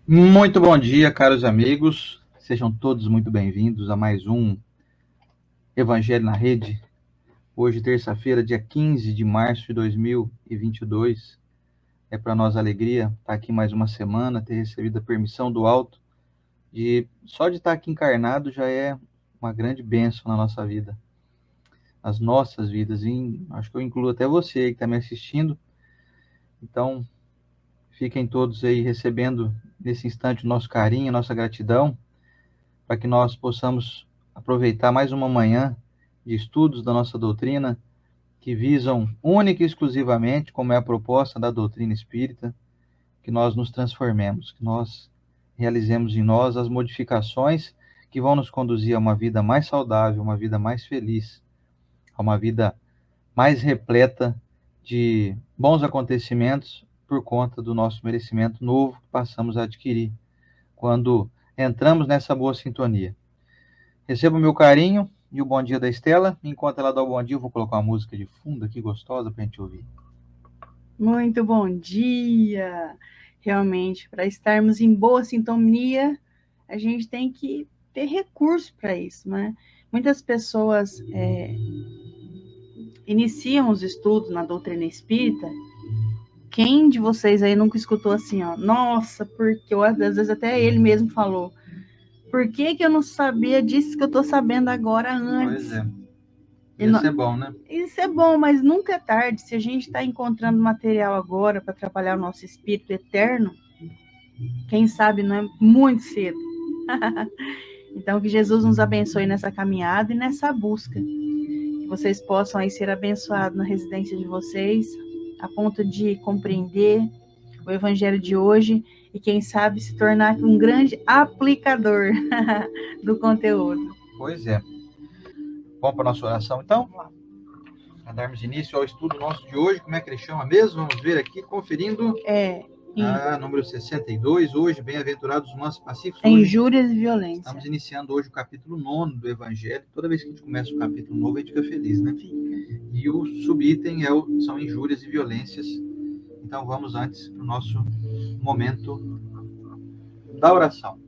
Muito bom dia, caros amigos. Sejam todos muito bem-vindos a mais um Evangelho na Rede. Hoje, terça-feira, dia 15 de março de 2022. É para nós alegria estar aqui mais uma semana, ter recebido a permissão do alto. Só de estar aqui encarnado já é uma grande bênção na nossa vida, nas nossas vidas. E acho que eu incluo até você que está me assistindo. Então, fiquem todos aí recebendo nesse instante o nosso carinho, a nossa gratidão, para que nós possamos aproveitar mais uma manhã de estudos da nossa doutrina, que visam única e exclusivamente, como é a proposta da doutrina espírita, que nós nos transformemos, que nós realizemos em nós as modificações que vão nos conduzir a uma vida mais saudável, uma vida mais feliz, a uma vida mais repleta de bons acontecimentos por conta do nosso merecimento novo que passamos a adquirir quando entramos nessa boa sintonia. Receba o meu carinho e o bom dia da Estela. Enquanto ela dá o bom dia, eu vou colocar uma música de fundo aqui gostosa para a gente ouvir. Muito bom dia! Realmente, para estarmos em boa sintonia, a gente tem que ter recurso para isso, né? Muitas pessoas iniciam os estudos na doutrina espírita. Quem de vocês aí nunca escutou assim, ó? Nossa, porque às vezes até ele mesmo falou. Por que eu não sabia disso que eu estou sabendo agora antes? Pois é. Isso é bom, né? Isso é bom, mas nunca é tarde. Se a gente está encontrando material agora para trabalhar o nosso espírito eterno, quem sabe não é muito cedo. Então, que Jesus nos abençoe nessa caminhada e nessa busca. Que vocês possam aí ser abençoados na residência de vocês, a ponto de compreender o evangelho de hoje e, quem sabe, se tornar um grande aplicador do conteúdo. Pois é. Vamos para a nossa oração, então? Para darmos início ao estudo nosso de hoje. Como é que ele chama mesmo? Vamos ver aqui, conferindo. Número 62, hoje, bem-aventurados os mansos pacíficos. Injúrias e violência. Estamos iniciando hoje o capítulo 9 do Evangelho. Toda vez que a gente começa um capítulo novo, a gente fica feliz, né? E o subitem são injúrias e violências. Então vamos antes para o nosso momento da oração.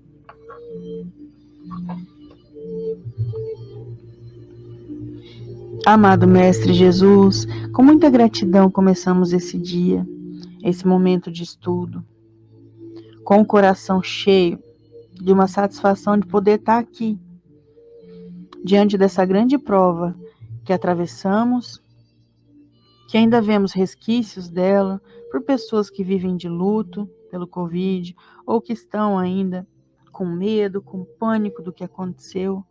Amado Mestre Jesus, com muita gratidão começamos esse dia, esse momento de estudo, com o coração cheio de uma satisfação de poder estar aqui, diante dessa grande prova que atravessamos, que ainda vemos resquícios dela por pessoas que vivem de luto pelo Covid, ou que estão ainda com medo, com pânico do que aconteceu,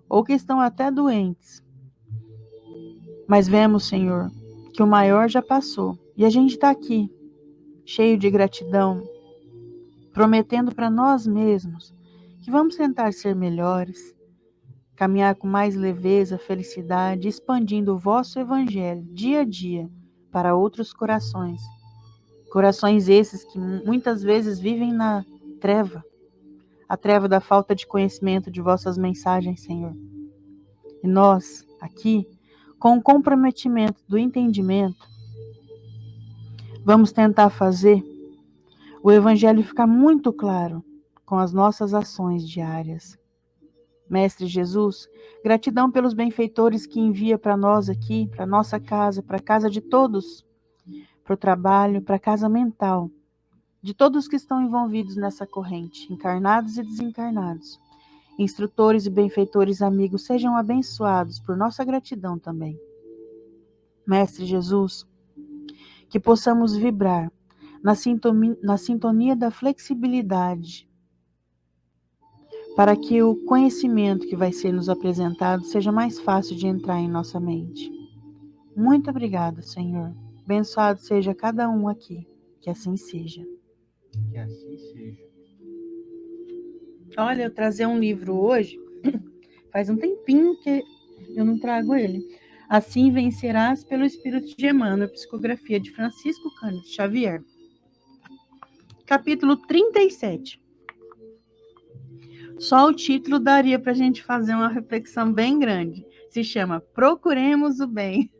ou que estão até doentes. Mas vemos, Senhor, que o maior já passou, e a gente está aqui, cheio de gratidão, prometendo para nós mesmos que vamos tentar ser melhores, caminhar com mais leveza, felicidade, expandindo o vosso evangelho dia a dia para outros corações. Corações esses que muitas vezes vivem na treva, a treva da falta de conhecimento de vossas mensagens, Senhor. E nós, aqui, com o comprometimento do entendimento, vamos tentar fazer o evangelho ficar muito claro com as nossas ações diárias. Mestre Jesus, gratidão pelos benfeitores que envia para nós aqui, para nossa casa, para a casa de todos, para o trabalho, para a casa mental, de todos que estão envolvidos nessa corrente, encarnados e desencarnados. Instrutores e benfeitores amigos, sejam abençoados por nossa gratidão também. Mestre Jesus, que possamos vibrar na sintonia da flexibilidade, para que o conhecimento que vai ser nos apresentado seja mais fácil de entrar em nossa mente. Muito obrigada, Senhor. Abençoado seja cada um aqui. Que assim seja. Que assim seja. Olha, eu trazer um livro hoje, faz um tempinho que eu não trago ele. Assim vencerás pelo Espírito de Emmanuel, psicografia de Francisco Cândido Xavier. Capítulo 37. Só o título daria para a gente fazer uma reflexão bem grande. Se chama Procuremos o Bem.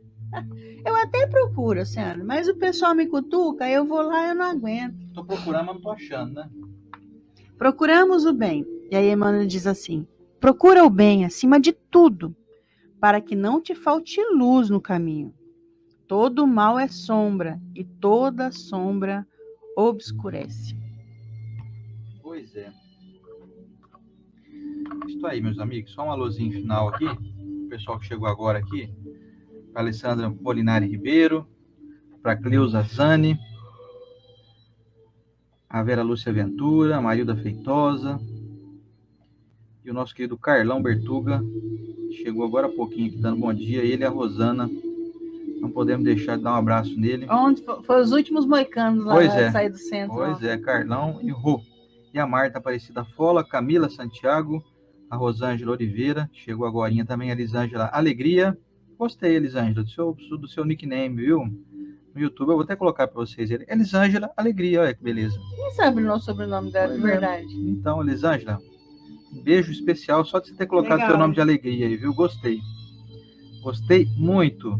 Eu até procuro, Luciano, mas o pessoal me cutuca, eu vou lá e eu não aguento. Estou procurando, mas não estou achando, né? procuramos o bem. E aí Emmanuel diz assim: procura o bem acima de tudo, para que não te falte luz no caminho. Todo mal é sombra, e toda sombra obscurece. Pois é. Isso aí, meus amigos. Só um alôzinho final aqui. O pessoal que chegou agora aqui. Para Alessandra Molinari Ribeiro. Para Cleusa Zani. A Vera Lúcia Ventura. A Marilda Feitosa. E o nosso querido Carlão Bertuga. Chegou agora há pouquinho aqui dando bom dia. Ele e a Rosana. Não podemos deixar de dar um abraço nele. Onde foi os últimos moicanos lá Pois é. sair do centro. Pois é, Carlão e Rô. E a Marta Aparecida Fola, Camila Santiago, a Rosângela Oliveira, chegou agorinha também, a Elisângela Alegria. Gostei, Elisângela, do seu nickname, viu? No YouTube, eu vou até colocar para vocês ele. Elisângela Alegria, olha que beleza. Quem sabe o nosso sobrenome dela de verdade? Então, Elisângela, um beijo especial só de você ter colocado Legal, seu nome de alegria aí, viu? Gostei. Gostei muito.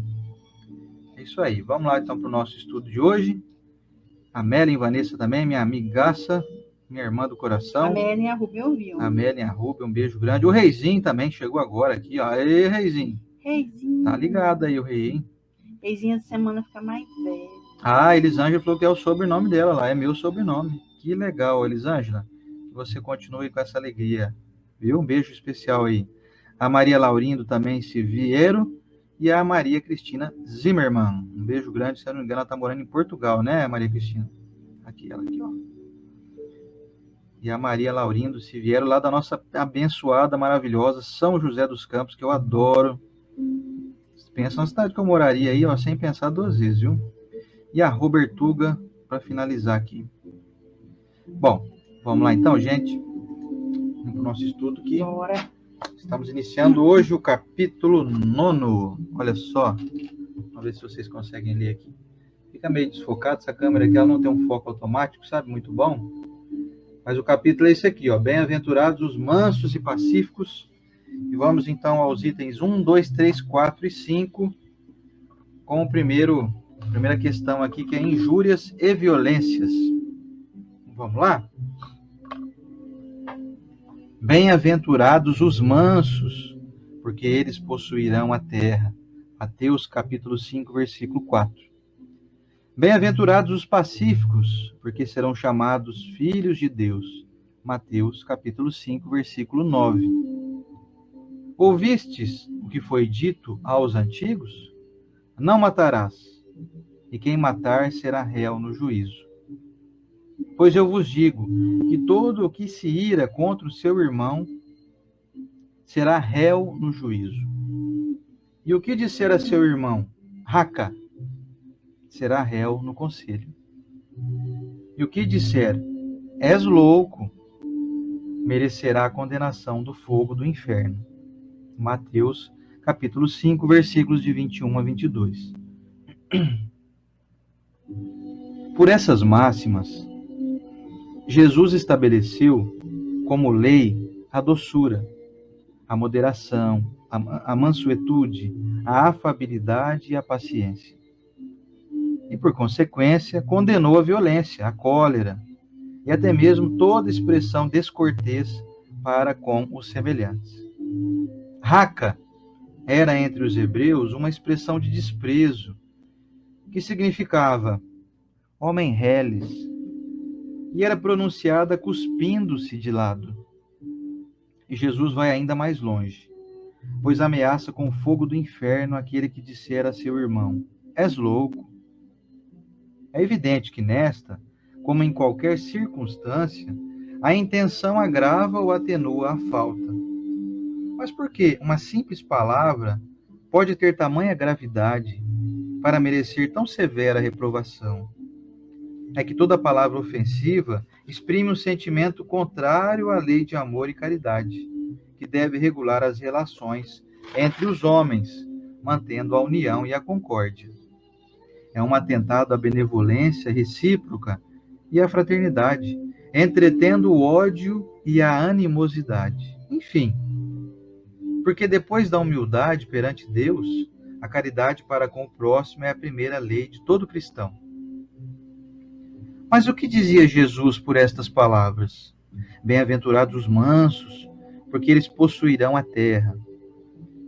É isso aí. Vamos lá então para o nosso estudo de hoje. A Melen Vanessa também, minha amigaça, minha irmã do coração. A Melen e a Ruby ouviu. A Melen e a Ruby, um beijo grande. O Reizinho também chegou agora aqui, ó. Ei, Reizinho. Reizinho. Tá ligado aí o Rei, hein? Reizinho essa semana fica mais velho. Ah, Elisângela falou que é o sobrenome dela lá, é meu sobrenome. Que legal, Elisângela. Que você continue com essa alegria, viu? Um beijo especial aí. A Maria Laurindo também, Siviero. E a Maria Cristina Zimmermann. Um beijo grande, se eu não me engano, ela tá morando em Portugal, né, Maria Cristina? Aqui, ela aqui, ó. E a Maria Laurindo Siviero, lá da nossa abençoada, maravilhosa São José dos Campos, que eu adoro. Pensa na cidade que eu moraria aí, ó, sem pensar duas vezes, viu? E a Robertuga, para finalizar aqui. Bom, vamos lá então, gente. Vamos para o nosso estudo aqui. Bora. Estamos iniciando hoje o capítulo 9. Olha só. Vamos ver se vocês conseguem ler aqui. Fica meio desfocado essa câmera aqui, ela não tem um foco automático, sabe? Muito bom. Mas o capítulo é esse aqui, ó. Bem-aventurados os mansos e pacíficos. E vamos então aos itens 1, 2, 3, 4 e 5. Com a primeira questão aqui, que é injúrias e violências. Vamos lá? Bem-aventurados os mansos, porque eles possuirão a terra. Mateus capítulo 5, versículo 4. Bem-aventurados os pacíficos, porque serão chamados filhos de Deus. Mateus capítulo 5, versículo 9. Ouvistes o que foi dito aos antigos? Não matarás, e quem matar será réu no juízo. Pois eu vos digo que todo o que se ira contra o seu irmão será réu no juízo. E o que disser a seu irmão, raca, será réu no conselho. E o que disser, és louco, merecerá a condenação do fogo do inferno. Mateus capítulo 5, versículos de 21 a 22. Por essas máximas, Jesus estabeleceu como lei a doçura, a moderação, a mansuetude, a afabilidade e a paciência. E, por consequência, condenou a violência, a cólera e até mesmo toda expressão descortês para com os semelhantes. Raca era entre os hebreus uma expressão de desprezo, que significava homem reles, e era pronunciada cuspindo-se de lado. E Jesus vai ainda mais longe, pois ameaça com o fogo do inferno aquele que disser a seu irmão, és louco. É evidente que nesta, como em qualquer circunstância, a intenção agrava ou atenua a falta. Mas por que uma simples palavra pode ter tamanha gravidade para merecer tão severa reprovação? É que toda palavra ofensiva exprime um sentimento contrário à lei de amor e caridade, que deve regular as relações entre os homens, mantendo a união e a concórdia. É um atentado à benevolência recíproca e à fraternidade, entretendo o ódio e a animosidade. Enfim, porque depois da humildade perante Deus, a caridade para com o próximo é a primeira lei de todo cristão. Mas o que dizia Jesus por estas palavras? Bem-aventurados os mansos, porque eles possuirão a terra.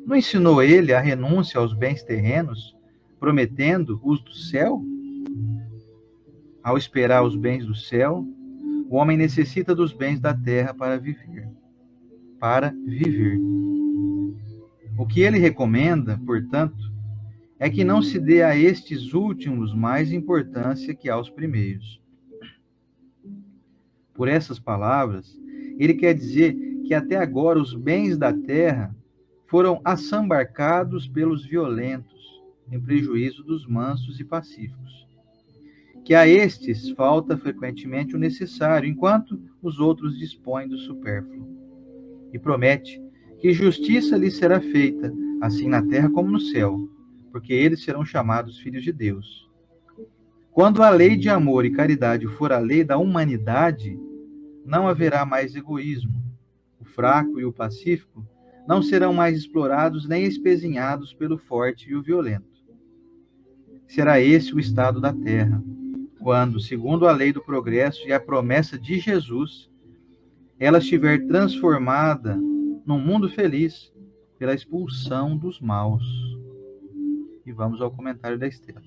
Não ensinou ele a renúncia aos bens terrenos, prometendo os do céu? Ao esperar os bens do céu, o homem necessita dos bens da terra para viver. O que ele recomenda, portanto, é que não se dê a estes últimos mais importância que aos primeiros. Por essas palavras, ele quer dizer que até agora os bens da terra foram assambarcados pelos violentos, em prejuízo dos mansos e pacíficos. Que a estes falta frequentemente o necessário, enquanto os outros dispõem do supérfluo. E promete que justiça lhes será feita, assim na terra como no céu, porque eles serão chamados filhos de Deus. Quando a lei de amor e caridade for a lei da humanidade, não haverá mais egoísmo. O fraco e o pacífico não serão mais explorados nem espezinhados pelo forte e o violento. Será esse o estado da terra, quando, segundo a lei do progresso e a promessa de Jesus, ela estiver transformada num mundo feliz pela expulsão dos maus. E vamos ao comentário da Estela.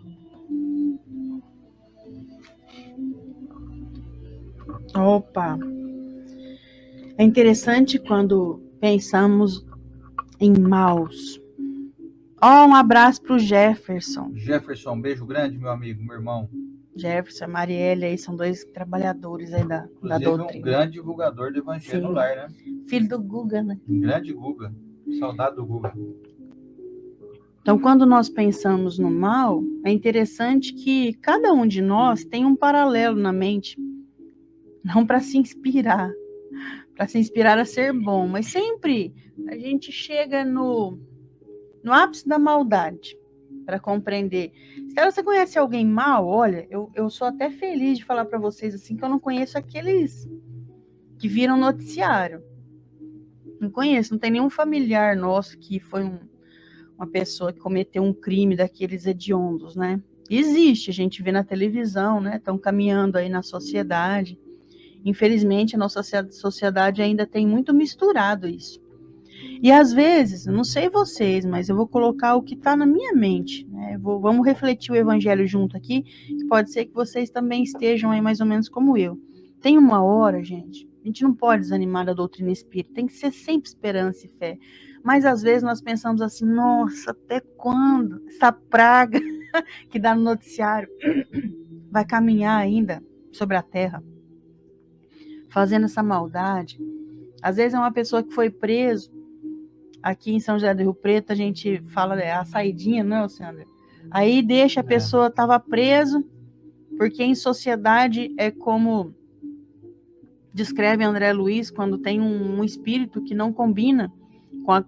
Opa! É interessante quando pensamos em maus. Um abraço para o Jefferson. Jefferson, um beijo grande, meu amigo, meu irmão. Jefferson, Marielle, aí são dois trabalhadores aí da doutrina. Um grande divulgador do Evangelho no Lar, né? Filho do Guga, né? Um grande Guga. Saudade do Guga. Então, quando nós pensamos no mal, é interessante que cada um de nós tem um paralelo na mente. Não para se inspirar a ser bom, mas sempre a gente chega no ápice da maldade para compreender. Se você conhece alguém mal, olha, eu sou até feliz de falar para vocês assim que eu não conheço aqueles que viram noticiário. Não conheço, não tem nenhum familiar nosso que foi uma pessoa que cometeu um crime daqueles hediondos, né? Existe, a gente vê na televisão, né? Estão caminhando aí na sociedade. Infelizmente, a nossa sociedade ainda tem muito misturado isso. E às vezes, não sei vocês, mas eu vou colocar o que está na minha mente, né? Vamos refletir o evangelho junto aqui, que pode ser que vocês também estejam aí mais ou menos como eu. Tem uma hora, gente, a gente não pode desanimar da doutrina espírita, tem que ser sempre esperança e fé. Mas às vezes nós pensamos assim, nossa, até quando essa praga que dá no noticiário vai caminhar ainda sobre a terra, fazendo essa maldade? Às vezes é uma pessoa que foi preso. Aqui em São José do Rio Preto, a gente fala a saidinha, não é, Sandra? Aí deixa a pessoa, estava preso, porque em sociedade é como descreve André Luiz, quando tem um espírito que não combina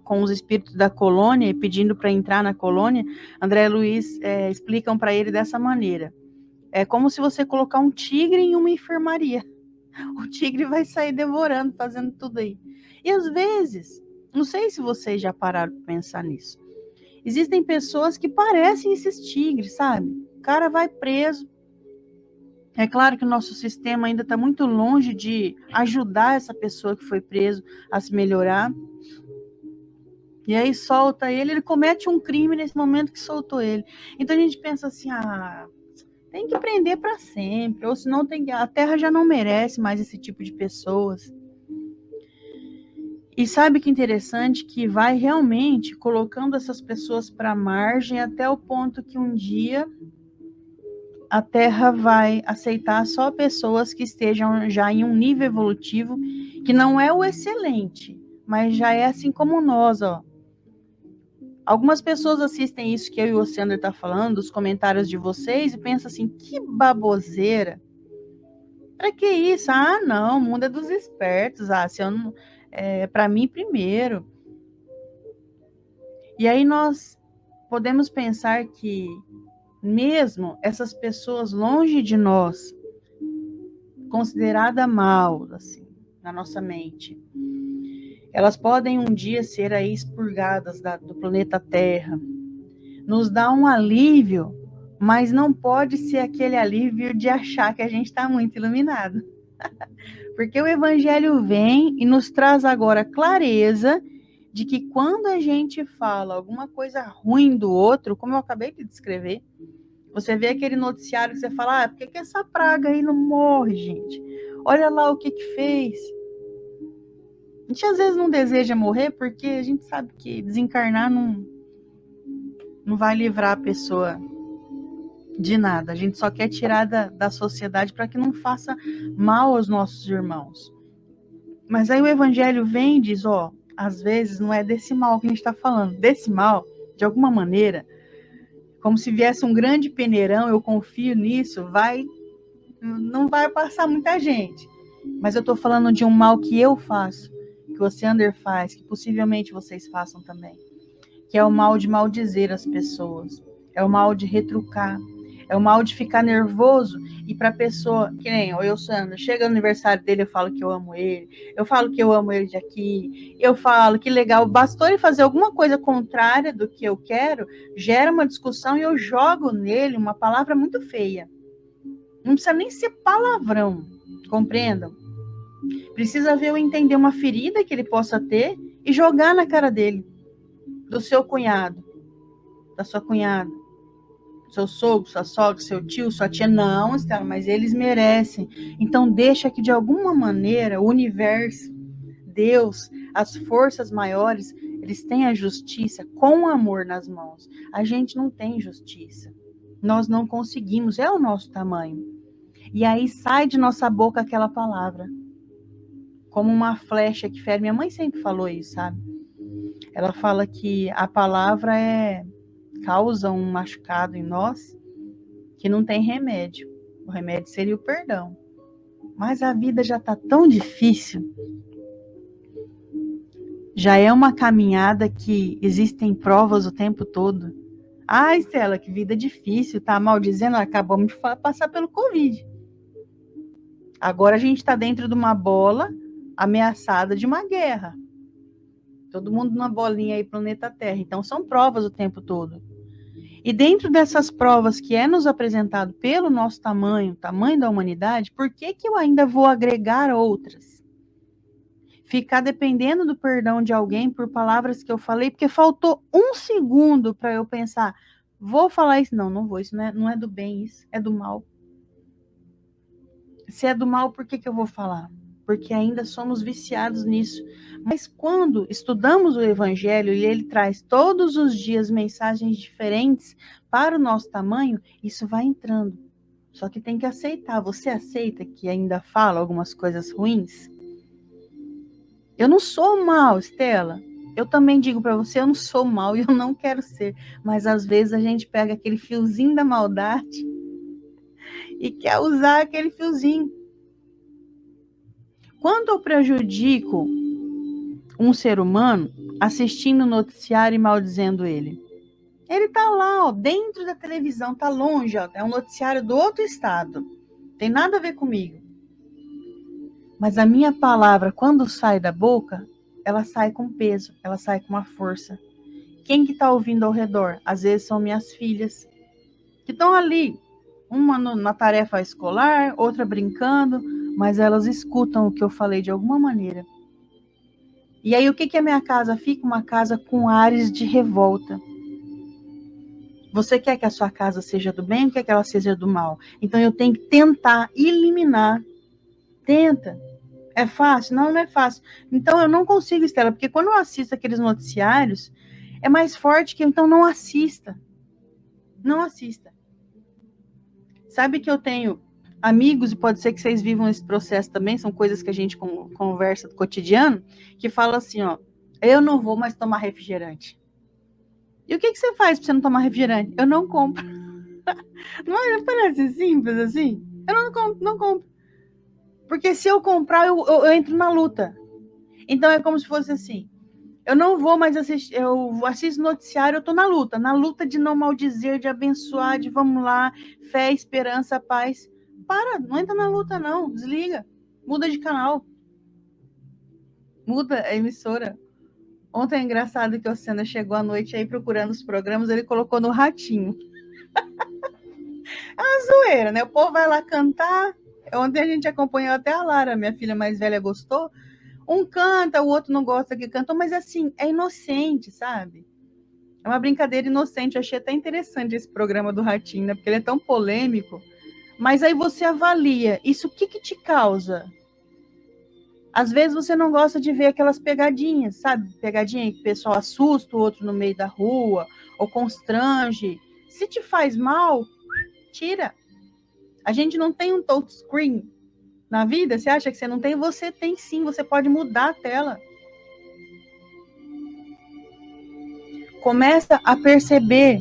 com os espíritos da colônia e pedindo para entrar na colônia. André Luiz explicam para ele dessa maneira: é como se você colocar um tigre em uma enfermaria. O tigre vai sair devorando, fazendo tudo aí. E às vezes, não sei se vocês já pararam para pensar nisso, existem pessoas que parecem esses tigres, sabe? O cara vai preso. É claro que o nosso sistema ainda está muito longe de ajudar essa pessoa que foi preso a se melhorar. E aí solta ele comete um crime nesse momento que soltou ele. Então a gente pensa assim, tem que prender para sempre, ou senão a Terra já não merece mais esse tipo de pessoas. E sabe que interessante que vai realmente colocando essas pessoas para a margem até o ponto que um dia a Terra vai aceitar só pessoas que estejam já em um nível evolutivo que não é o excelente, mas já é assim como nós, ó. Algumas pessoas assistem isso que eu e o Sander tá falando, os comentários de vocês, e pensam assim, que baboseira. Pra que isso? Não, o mundo é dos espertos. Se eu não... para mim primeiro. E aí nós podemos pensar que mesmo essas pessoas longe de nós, considerada mal, assim, na nossa mente, elas podem um dia ser aí expurgadas do planeta Terra. Nos dá um alívio, mas não pode ser aquele alívio de achar que a gente está muito iluminado. Porque o evangelho vem e nos traz agora clareza de que quando a gente fala alguma coisa ruim do outro, como eu acabei de descrever, você vê aquele noticiário que você fala, por que essa praga aí não morre, gente? Olha lá o que fez. A gente às vezes não deseja morrer porque a gente sabe que desencarnar não vai livrar a pessoa de nada. A gente só quer tirar da sociedade para que não faça mal aos nossos irmãos. Mas aí o evangelho vem e diz, às vezes não é desse mal que a gente está falando. Desse mal, de alguma maneira, como se viesse um grande peneirão, eu confio nisso, não vai passar muita gente. Mas eu estou falando de um mal que eu faço, que o Sander faz, que possivelmente vocês façam também. Que é o mal de maldizer as pessoas. É o mal de retrucar. É o mal de ficar nervoso e para a pessoa, que nem o Sander, chega no aniversário dele, eu falo que eu amo ele, eu falo que eu amo ele de aqui, eu falo que legal, bastou ele fazer alguma coisa contrária do que eu quero, gera uma discussão e eu jogo nele uma palavra muito feia. Não precisa nem ser palavrão, compreendam? Precisa ver eu entender uma ferida que ele possa ter e jogar na cara dele, do seu cunhado, da sua cunhada, seu sogro, sua sogra, seu tio, sua tia. Não, Estela, mas eles merecem. Então deixa que de alguma maneira o universo, Deus, as forças maiores, eles têm a justiça com amor nas mãos. A gente não tem justiça. Nós não conseguimos, é o nosso tamanho. E aí sai de nossa boca aquela palavra, como uma flecha que fere. Minha mãe sempre falou isso, sabe? Ela fala que a palavra causa um machucado em nós que não tem remédio. O remédio seria o perdão. Mas a vida já está tão difícil. Já é uma caminhada que existem provas o tempo todo. Ai, Estela, que vida difícil, tá maldizendo, acabamos de passar pelo Covid. Agora a gente está dentro de uma bola ameaçada de uma guerra. Todo mundo numa bolinha aí, planeta Terra. Então são provas o tempo todo. E dentro dessas provas que é nos apresentado pelo nosso tamanho da humanidade, por que eu ainda vou agregar outras? Ficar dependendo do perdão de alguém por palavras que eu falei, porque faltou um segundo para eu pensar, vou falar isso? Não vou, isso não é do bem, isso é do mal. Se é do mal, por que eu vou falar? Porque ainda somos viciados nisso. Mas quando estudamos o Evangelho e ele traz todos os dias mensagens diferentes para o nosso tamanho, isso vai entrando. Só que tem que aceitar. Você aceita que ainda fala algumas coisas ruins? Eu não sou mal, Estela. Eu também digo para você, eu não sou mal e eu não quero ser. Mas às vezes a gente pega aquele fiozinho da maldade e quer usar aquele fiozinho. Quando eu prejudico um ser humano assistindo o noticiário e maldizendo ele, ele tá lá, dentro da televisão, tá longe, é um noticiário do outro estado, tem nada a ver comigo. Mas a minha palavra, quando sai da boca, ela sai com peso, ela sai com uma força. Quem que tá ouvindo ao redor? Às vezes são minhas filhas, que estão ali, uma na tarefa escolar, outra brincando, mas elas escutam o que eu falei de alguma maneira. E aí o que a minha casa fica? Uma casa com ares de revolta. Você quer que a sua casa seja do bem ou quer que ela seja do mal? Então eu tenho que tentar eliminar. Tenta. É fácil? Não é fácil. Então eu não consigo, Estela, porque quando eu assisto aqueles noticiários, é mais forte que eu, então não assista. Não assista. Sabe que eu tenho amigos, e pode ser que vocês vivam esse processo também, são coisas que a gente conversa do cotidiano, que fala assim, eu não vou mais tomar refrigerante. E o que você faz para você não tomar refrigerante? Eu não compro. Não parece simples assim? Eu não compro. Porque se eu comprar, eu entro na luta. Então é como se fosse assim, eu não vou mais assistir, eu assisto noticiário, eu tô na luta de não maldizer, de abençoar, de vamos lá, fé, esperança, paz. Para, não entra na luta não, desliga, muda de canal, muda a emissora. Ontem é engraçado que o Senna chegou à noite aí procurando os programas, ele colocou no Ratinho. É uma zoeira, né? O povo vai lá cantar, Ontem a gente acompanhou até a Lara, minha filha mais velha, gostou. Um canta, o outro não gosta que cantou, mas assim, é inocente, sabe? É uma brincadeira inocente. Eu achei até interessante esse programa do Ratinho, né? Porque ele é tão polêmico. Mas aí você avalia, isso o que te causa? Às vezes você não gosta de ver aquelas pegadinhas, sabe? Pegadinha que o pessoal assusta o outro no meio da rua, ou constrange. Se te faz mal, tira. A gente não tem um touchscreen na vida. Você acha que você não tem? Você tem sim, você pode mudar a tela. Começa a perceber.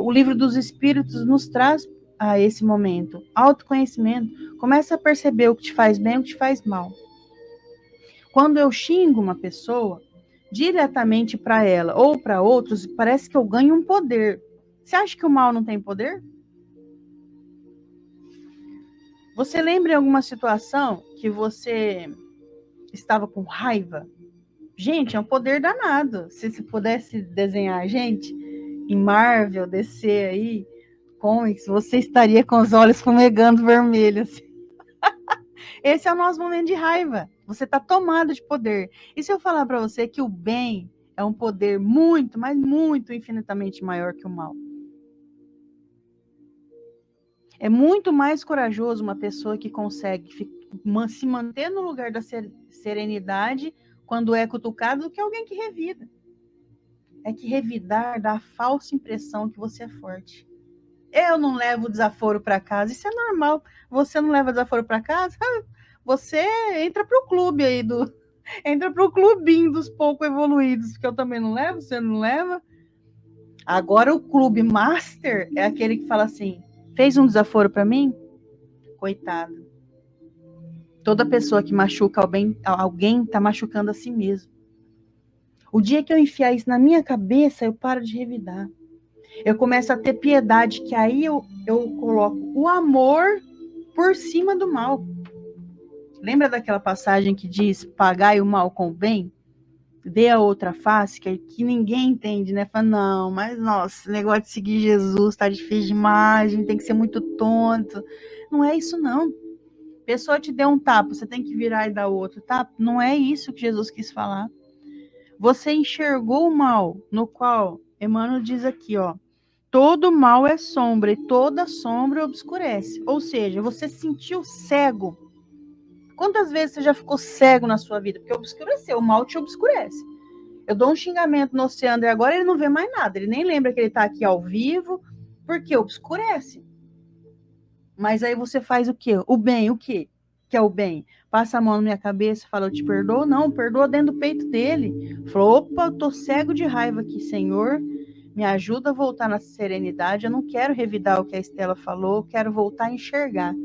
O livro dos Espíritos nos traz a esse momento. Autoconhecimento. Começa a perceber o que te faz bem e o que te faz mal. Quando eu xingo uma pessoa, diretamente para ela ou para outros, parece que eu ganho um poder. Você acha que o mal não tem poder? Você lembra em alguma situação que você estava com raiva? Gente, é um poder danado. Se pudesse desenhar, gente, em Marvel, DC aí, comics, você estaria com os olhos fumegando vermelhos. Esse é o nosso momento de raiva. Você está tomado de poder. E se eu falar para você que o bem é um poder muito, mas muito infinitamente maior que o mal? É muito mais corajoso uma pessoa que consegue se manter no lugar da serenidade quando é cutucado do que alguém que revida. É que revidar dá a falsa impressão que você é forte. Eu não levo desaforo para casa. Isso é normal. Você não leva desaforo para casa? Você entra pro clube aí entra pro clubinho dos pouco evoluídos, porque eu também não levo, você não leva. Agora o clube master é aquele que fala assim: fez um desaforo para mim? Coitado. Toda pessoa que machuca alguém tá machucando a si mesmo. O dia que eu enfiar isso na minha cabeça, eu paro de revidar. Eu começo a ter piedade, que aí eu coloco o amor por cima do mal. Lembra daquela passagem que diz: pagai o mal com o bem? Dê a outra face, que ninguém entende, né? Fala, não, mas nossa, esse negócio de seguir Jesus tá difícil demais, a gente tem que ser muito tonto. Não é isso, não. A pessoa te deu um tapa, você tem que virar e dar outro tapa. Não é isso que Jesus quis falar. Você enxergou o mal, no qual Emmanuel diz aqui, ó: todo mal é sombra e toda sombra obscurece. Ou seja, você se sentiu cego. Quantas vezes você já ficou cego na sua vida? Porque obscureceu, o mal te obscurece. Eu dou um xingamento no Oceano e agora ele não vê mais nada. Ele nem lembra que ele está aqui ao vivo, porque obscurece. Mas aí você faz o quê? O bem, o quê? Que é o bem? Passa a mão na minha cabeça e fala: eu te perdoo? Não, perdoa dentro do peito dele. Falou: opa, eu tô cego de raiva aqui, Senhor. Me ajuda a voltar na serenidade. Eu não quero revidar o que a Estela falou, eu quero voltar a enxergar.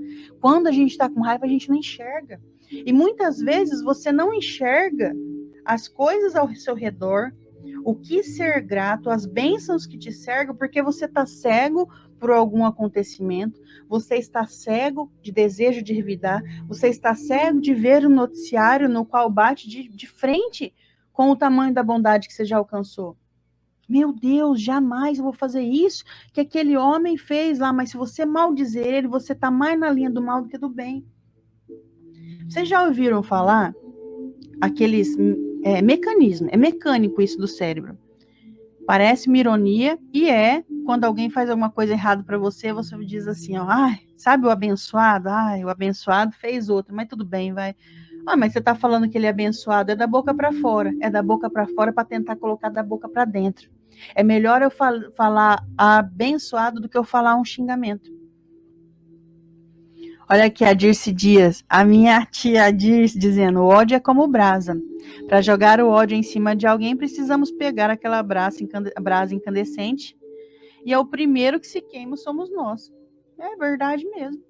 Quando a gente está com raiva, a gente não enxerga. E muitas vezes você não enxerga as coisas ao seu redor, o que ser grato, as bênçãos que te cercam, porque você está cego por algum acontecimento, você está cego de desejo de revidar, você está cego de ver um noticiário no qual bate de frente com o tamanho da bondade que você já alcançou. Meu Deus, jamais eu vou fazer isso que aquele homem fez lá, mas se você maldizer ele, você está mais na linha do mal do que do bem. Vocês já ouviram falar aqueles mecanismos, é mecânico isso do cérebro. Parece uma ironia, e quando alguém faz alguma coisa errada para você, você diz assim, ó, sabe o abençoado? O abençoado fez outro, mas tudo bem, vai. Mas você está falando que ele é abençoado, é da boca para fora. É da boca para fora para tentar colocar da boca para dentro. É melhor eu falar abençoado do que eu falar um xingamento. Olha aqui a Dirce Dias, a minha tia Dirce dizendo: o ódio é como brasa. Para jogar o ódio em cima de alguém, precisamos pegar aquela brasa incandescente, e é o primeiro que se queima somos nós. É verdade mesmo.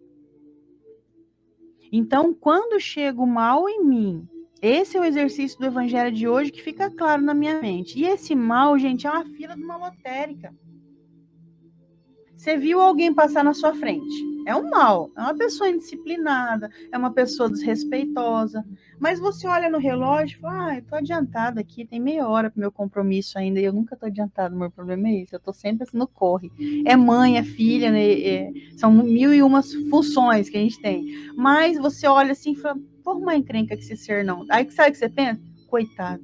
Então, quando chega o mal em mim, esse é o exercício do evangelho de hoje que fica claro na minha mente. E esse mal, gente, é uma fila de uma lotérica. Você viu alguém passar na sua frente. É um mal, é uma pessoa indisciplinada, é uma pessoa desrespeitosa. Mas você olha no relógio e fala, eu tô adiantada aqui, tem meia hora pro meu compromisso ainda, e eu nunca tô adiantada, o meu problema é esse, eu tô sempre assim no corre. É mãe, é filha, né? São 1001 funções que a gente tem. Mas você olha assim e fala, por uma encrenca que esse ser não. Aí sabe o que você pensa? Coitado.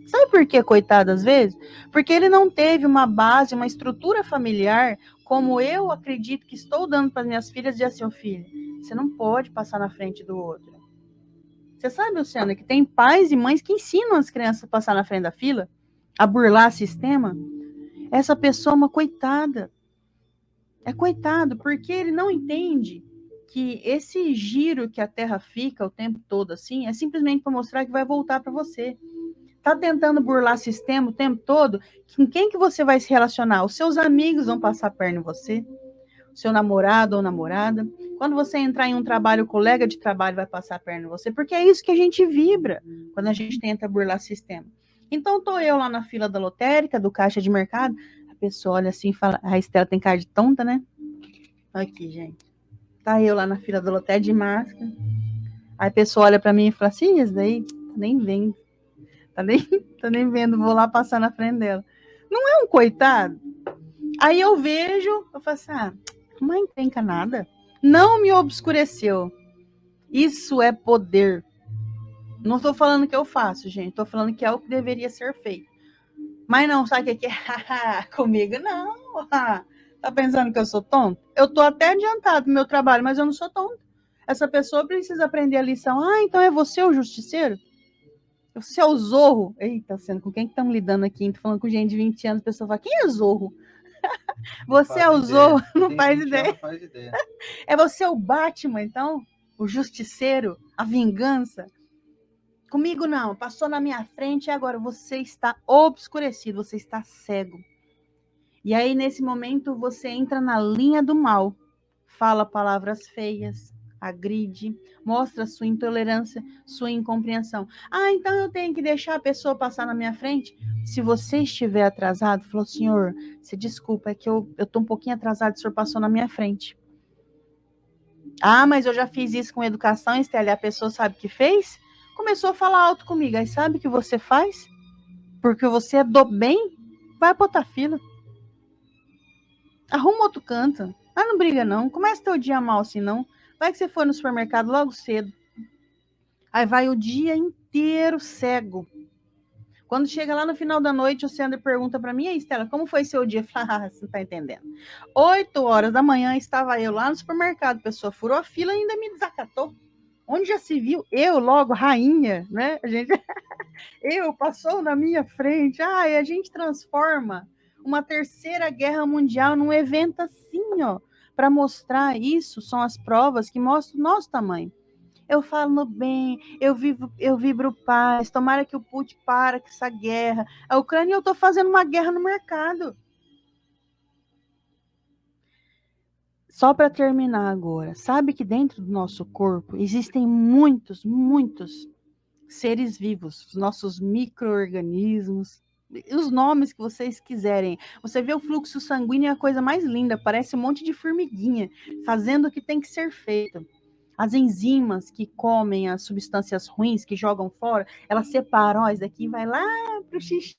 Sabe por que coitado às vezes? Porque ele não teve uma base, uma estrutura familiar, como eu acredito que estou dando para minhas filhas, de assim, filho, você não pode passar na frente do outro. Você sabe, Luciana, que tem pais e mães que ensinam as crianças a passar na frente da fila, a burlar sistema? Essa pessoa é uma coitada. É coitado, porque ele não entende que esse giro que a Terra fica o tempo todo assim, é simplesmente para mostrar que vai voltar para você. Tá tentando burlar sistema o tempo todo, com quem que você vai se relacionar? Os seus amigos vão passar a perna em você, o seu namorado ou namorada. Quando você entrar em um trabalho, o colega de trabalho vai passar a perna em você, porque é isso que a gente vibra quando a gente tenta burlar sistema. Então, tô eu lá na fila da lotérica, do caixa de mercado, a pessoa olha assim e fala, a Estela tem cara de tonta, né? Aqui, gente. Tá eu lá na fila da lotérica de máscara. Aí a pessoa olha pra mim e fala assim, isso daí nem vem. Tá nem vendo, vou lá passar na frente dela. Não é um coitado? Aí eu vejo, eu falo assim, não encrenca nada. Não me obscureceu. Isso é poder. Não estou falando que eu faço, gente. Estou falando que é o que deveria ser feito. Mas não, sabe o que é? Comigo não. Tá pensando que eu sou tonto? Eu tô até adiantado no meu trabalho, mas eu não sou tonto. Essa pessoa precisa aprender a lição. Então é você o justiceiro? Você é o Zorro? Eita, sendo com quem que estamos lidando aqui? Tô falando com gente de 20 anos, a pessoa fala, quem é Zorro? Você é o Zorro? Não faz ideia. Não faz ideia. É você o Batman, então? O justiceiro? A vingança? Comigo não, passou na minha frente e agora você está obscurecido, você está cego. E aí, nesse momento, você entra na linha do mal. Fala palavras feias, agride, mostra sua intolerância, sua incompreensão. Então eu tenho que deixar a pessoa passar na minha frente? Se você estiver atrasado, falou, senhor, se desculpa, é que eu tô um pouquinho atrasado, o senhor passou na minha frente. Mas eu já fiz isso com educação, Estela, e a pessoa sabe o que fez? Começou a falar alto comigo. Aí sabe o que você faz? Porque você é do bem, vai pra outra fila. Arruma outro canto. Não briga não. Começa teu dia mal assim não. Vai que você foi no supermercado logo cedo. Aí vai o dia inteiro cego. Quando chega lá no final da noite, o Sandro pergunta para mim, Estela, como foi seu dia? Eu falo, você não tá entendendo. 8 horas da manhã estava eu lá no supermercado. A pessoa furou a fila e ainda me desacatou. Onde já se viu? Eu logo, rainha, né? Passou na minha frente. A gente transforma uma terceira guerra mundial num evento assim, ó. Para mostrar isso, são as provas que mostram o nosso tamanho. Eu falo no bem, eu vibro paz, tomara que o Putin para com essa guerra. A Ucrânia, eu tô fazendo uma guerra no mercado. Só para terminar agora, sabe que dentro do nosso corpo existem muitos seres vivos, os nossos micro-organismos, os nomes que vocês quiserem. Você vê o fluxo sanguíneo, é a coisa mais linda, parece um monte de formiguinha, fazendo o que tem que ser feito. As enzimas que comem as substâncias ruins, que jogam fora, elas separam, isso daqui vai lá pro xixi,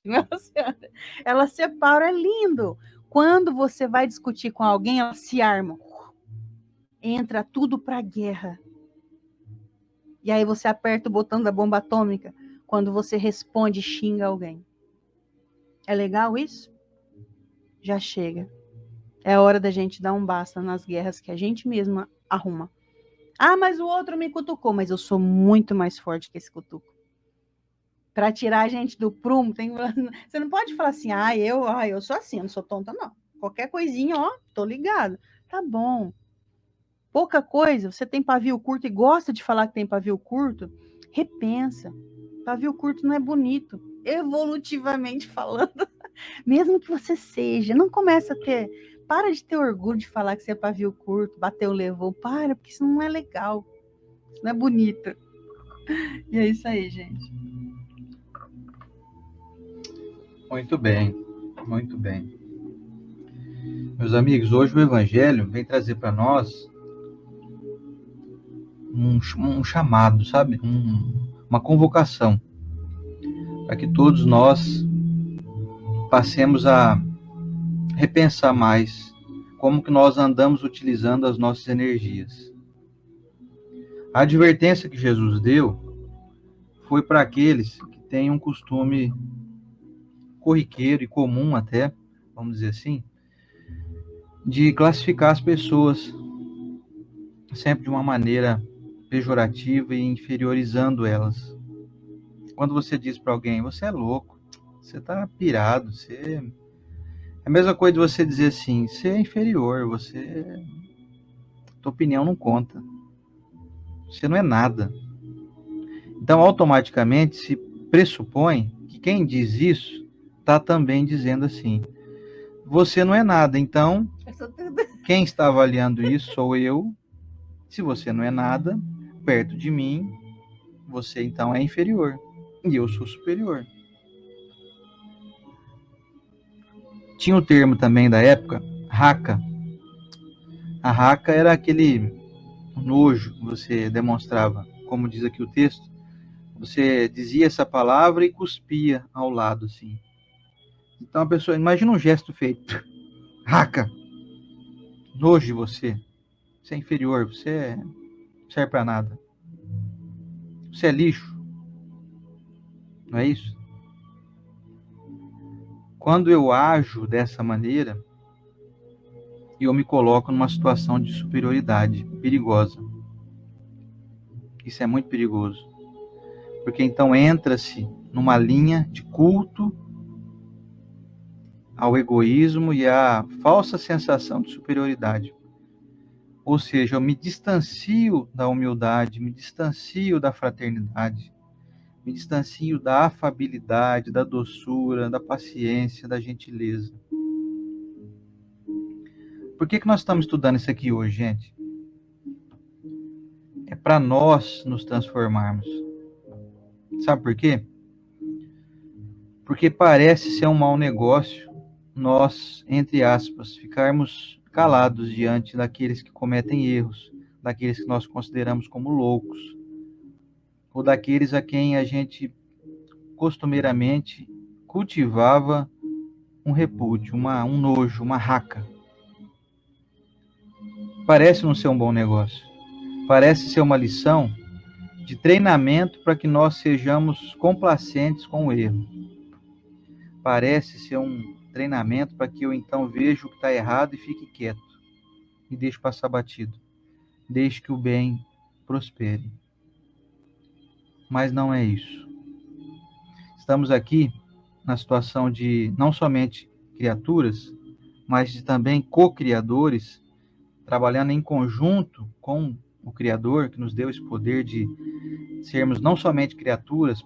elas separam, é lindo. Quando você vai discutir com alguém, elas se armam. Entra tudo pra guerra. E aí você aperta o botão da bomba atômica quando você responde e xinga alguém. É legal isso? Já chega. É hora da gente dar um basta nas guerras que a gente mesma arruma. Mas o outro me cutucou, mas eu sou muito mais forte que esse cutuco. Para tirar a gente do prumo, você não pode falar assim, eu sou assim, eu não sou tonta, não. Qualquer coisinha, tô ligado. Tá bom. Pouca coisa, você tem pavio curto e gosta de falar que tem pavio curto, repensa. Pavio curto não é bonito, evolutivamente falando. Mesmo que você seja, não começa a ter, para de ter orgulho de falar que você é pavio curto, bateu, levou, porque isso não é legal, isso não é bonito. E é isso aí, gente. Muito bem, muito bem. Meus amigos, hoje o Evangelho vem trazer para nós um chamado, sabe? Uma convocação para que todos nós passemos a repensar mais como que nós andamos utilizando as nossas energias. A advertência que Jesus deu foi para aqueles que têm um costume corriqueiro e comum até, vamos dizer assim, de classificar as pessoas sempre de uma maneira pejorativa e inferiorizando elas. Quando você diz para alguém, você é louco, você está pirado, você... É a mesma coisa de você dizer assim, você é inferior, tua opinião não conta, você não é nada. Então, automaticamente se pressupõe que quem diz isso está também dizendo assim, você não é nada, então quem está avaliando isso sou eu. Se você não é nada, perto de mim, você então é inferior e eu sou superior. Tinha o termo também da época, raca. A raca era aquele nojo que você demonstrava, como diz aqui o texto, você dizia essa palavra e cuspia ao lado, assim. Então a pessoa, imagina um gesto feito, raca, nojo de você, você é inferior, você não serve para nada, você é lixo, não é isso? Quando eu ajo dessa maneira, eu me coloco numa situação de superioridade perigosa. Isso é muito perigoso. Porque então entra-se numa linha de culto ao egoísmo e à falsa sensação de superioridade. Ou seja, eu me distancio da humildade, me distancio da fraternidade, me distancio da afabilidade, da doçura, da paciência, da gentileza. Por que nós estamos estudando isso aqui hoje, gente? É para nós nos transformarmos. Sabe por quê? Porque parece ser um mau negócio nós, entre aspas, ficarmos calados diante daqueles que cometem erros, daqueles que nós consideramos como loucos, ou daqueles a quem a gente costumeiramente cultivava um repúdio, um nojo, uma raca. Parece não ser um bom negócio. Parece ser uma lição de treinamento para que nós sejamos complacentes com o erro. Parece ser um treinamento para que eu então veja o que está errado e fique quieto e deixe passar batido. Deixe que o bem prospere. Mas não é isso. Estamos aqui na situação de não somente criaturas, mas de também co-criadores, trabalhando em conjunto com o Criador, que nos deu esse poder de sermos não somente criaturas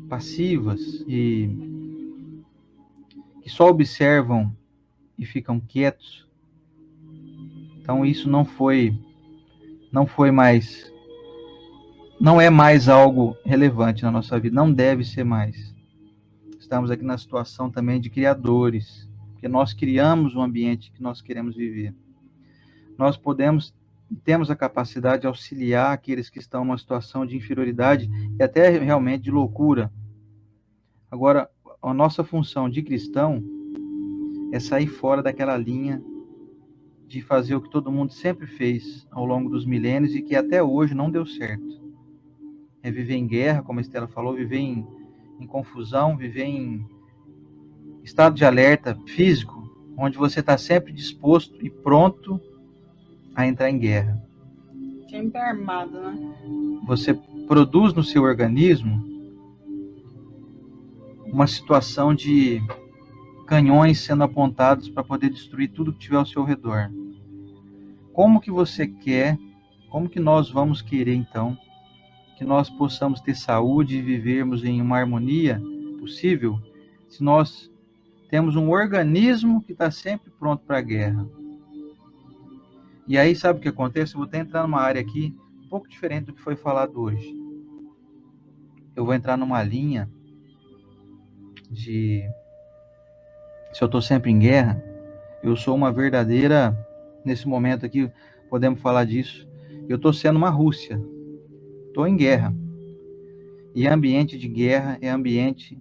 passivas e que só observam e ficam quietos. Então isso não é mais algo relevante na nossa vida, não deve ser mais. Estamos aqui na situação também de criadores, porque nós criamos o ambiente que nós queremos viver. Nós temos a capacidade de auxiliar aqueles que estão numa situação de inferioridade e até realmente de loucura. Agora, a nossa função de cristão é sair fora daquela linha de fazer o que todo mundo sempre fez ao longo dos milênios e que até hoje não deu certo. É viver em guerra, como a Estela falou, viver em confusão, viver em estado de alerta físico, onde você está sempre disposto e pronto a entrar em guerra. Sempre armado, né? Você produz no seu organismo uma situação de canhões sendo apontados para poder destruir tudo que tiver ao seu redor. Como que nós vamos querer então que nós possamos ter saúde e vivermos em uma harmonia possível se nós temos um organismo que está sempre pronto para a guerra? E aí, sabe o que acontece? Eu vou até entrar numa área aqui um pouco diferente do que foi falado hoje. Eu vou entrar numa linha de... Se eu estou sempre em guerra, eu sou uma verdadeira nesse momento aqui, podemos falar disso. Eu estou sendo uma Rússia, estou em guerra. E ambiente de guerra é ambiente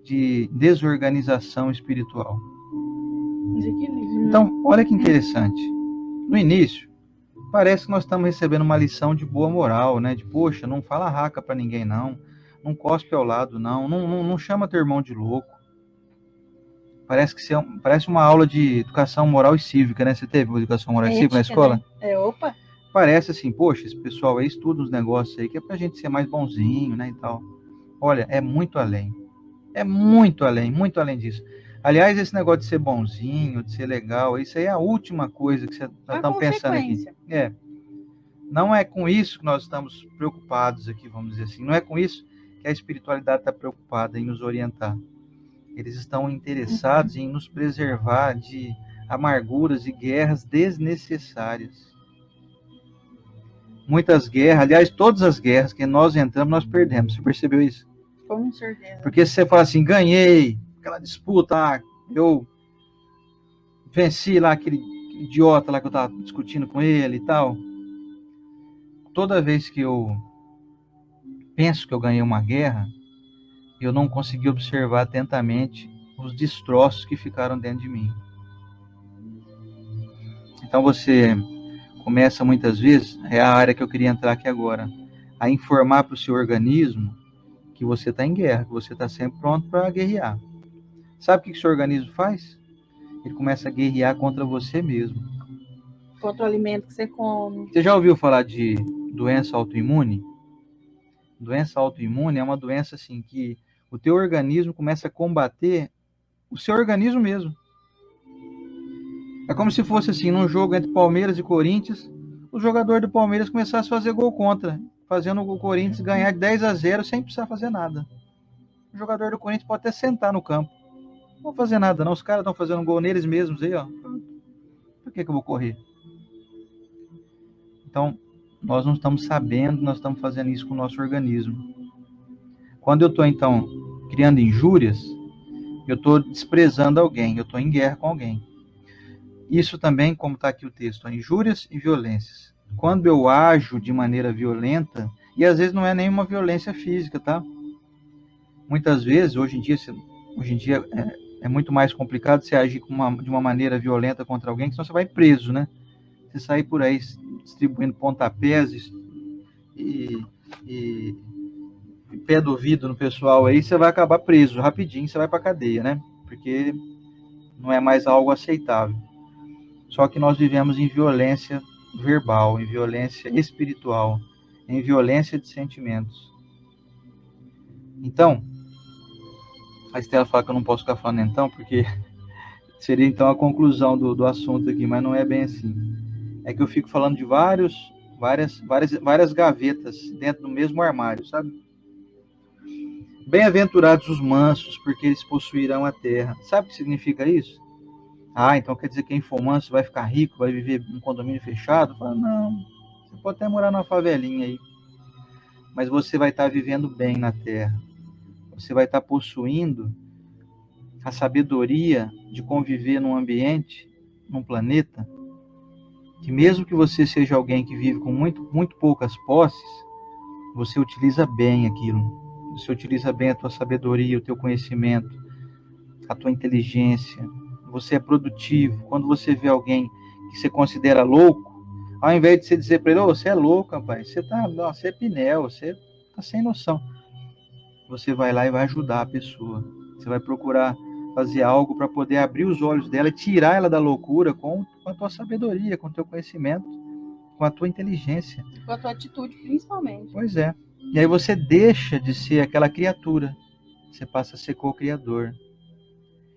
de desorganização espiritual. Então, olha que interessante. No início, parece que nós estamos recebendo uma lição de boa moral, né? De, poxa, não fala raca para ninguém, não. Não cospe ao lado, não chama teu irmão de louco. Parece uma aula de educação moral e cívica, né? Você teve educação moral e cívica na escola? Né? Opa! Parece assim, poxa, esse pessoal aí estuda uns negócios aí que é pra gente ser mais bonzinho, né, e tal. Olha, é muito além. É muito além disso. Aliás, esse negócio de ser bonzinho, de ser legal, isso aí é a última coisa que nós estamos pensando aqui. Não é com isso que nós estamos preocupados aqui, vamos dizer assim. Não é com isso que a espiritualidade está preocupada em nos orientar. Eles estão interessados em nos preservar de amarguras e guerras desnecessárias. Muitas guerras, aliás, todas as guerras que nós entramos, nós perdemos. Você percebeu isso? Com certeza. Porque se você fala assim, ganhei, aquela disputa, eu venci lá aquele idiota lá que eu estava discutindo com ele e tal. Toda vez que eu penso que eu ganhei uma guerra, eu não consegui observar atentamente os destroços que ficaram dentro de mim. Então você começa muitas vezes, é a área que eu queria entrar aqui agora, a informar para o seu organismo que você está em guerra, que você está sempre pronto para guerrear. Sabe o que o seu organismo faz? Ele começa a guerrear contra você mesmo. Contra o alimento que você come. Você já ouviu falar de doença autoimune? Doença autoimune é uma doença assim que o teu organismo começa a combater o seu organismo mesmo. É como se fosse assim, num jogo entre Palmeiras e Corinthians, o jogador do Palmeiras começasse a fazer gol contra, fazendo o Corinthians ganhar de 10-0 sem precisar fazer nada. O jogador do Corinthians pode até sentar no campo. Não vou fazer nada não, os caras estão fazendo gol neles mesmos aí, ó. Por que eu vou correr? Então, nós não estamos sabendo, nós estamos fazendo isso com o nosso organismo. Quando eu estou, então, criando injúrias, eu estou desprezando alguém, eu estou em guerra com alguém. Isso também, como está aqui o texto, injúrias e violências. Quando eu ajo de maneira violenta, e às vezes não é nenhuma violência física, tá? Muitas vezes, hoje em dia é muito mais complicado você agir de uma maneira violenta contra alguém, que senão você vai preso, né? Você sair por aí distribuindo pontapés e pé do ouvido no pessoal aí, você vai acabar preso rapidinho, você vai para cadeia, né? Porque não é mais algo aceitável. Só que nós vivemos em violência verbal, em violência espiritual, em violência de sentimentos. Então, a Estela fala que eu não posso ficar falando então, porque seria então a conclusão do assunto aqui, mas não é bem assim. É que eu fico falando de várias gavetas dentro do mesmo armário, sabe? Bem-aventurados os mansos, porque eles possuirão a terra. Sabe o que significa isso? Então quer dizer que quem for manso vai ficar rico, vai viver num condomínio fechado? Fala, não, você pode até morar numa favelinha aí, mas você vai estar vivendo bem na terra. Você vai estar possuindo a sabedoria de conviver num ambiente, num planeta, que mesmo que você seja alguém que vive com muito poucas posses, você utiliza bem aquilo. Você utiliza bem a tua sabedoria, o teu conhecimento, a tua inteligência. Você é produtivo. Quando você vê alguém que você considera louco, ao invés de você dizer para ele, você é louco, rapaz, você é pinel, você tá sem noção. Você vai lá e vai ajudar a pessoa. Você vai procurar fazer algo para poder abrir os olhos dela e tirar ela da loucura com a tua sabedoria, com o teu conhecimento, com a tua inteligência. Com a tua atitude, principalmente. Pois é. E aí você deixa de ser aquela criatura. Você passa a ser co-criador.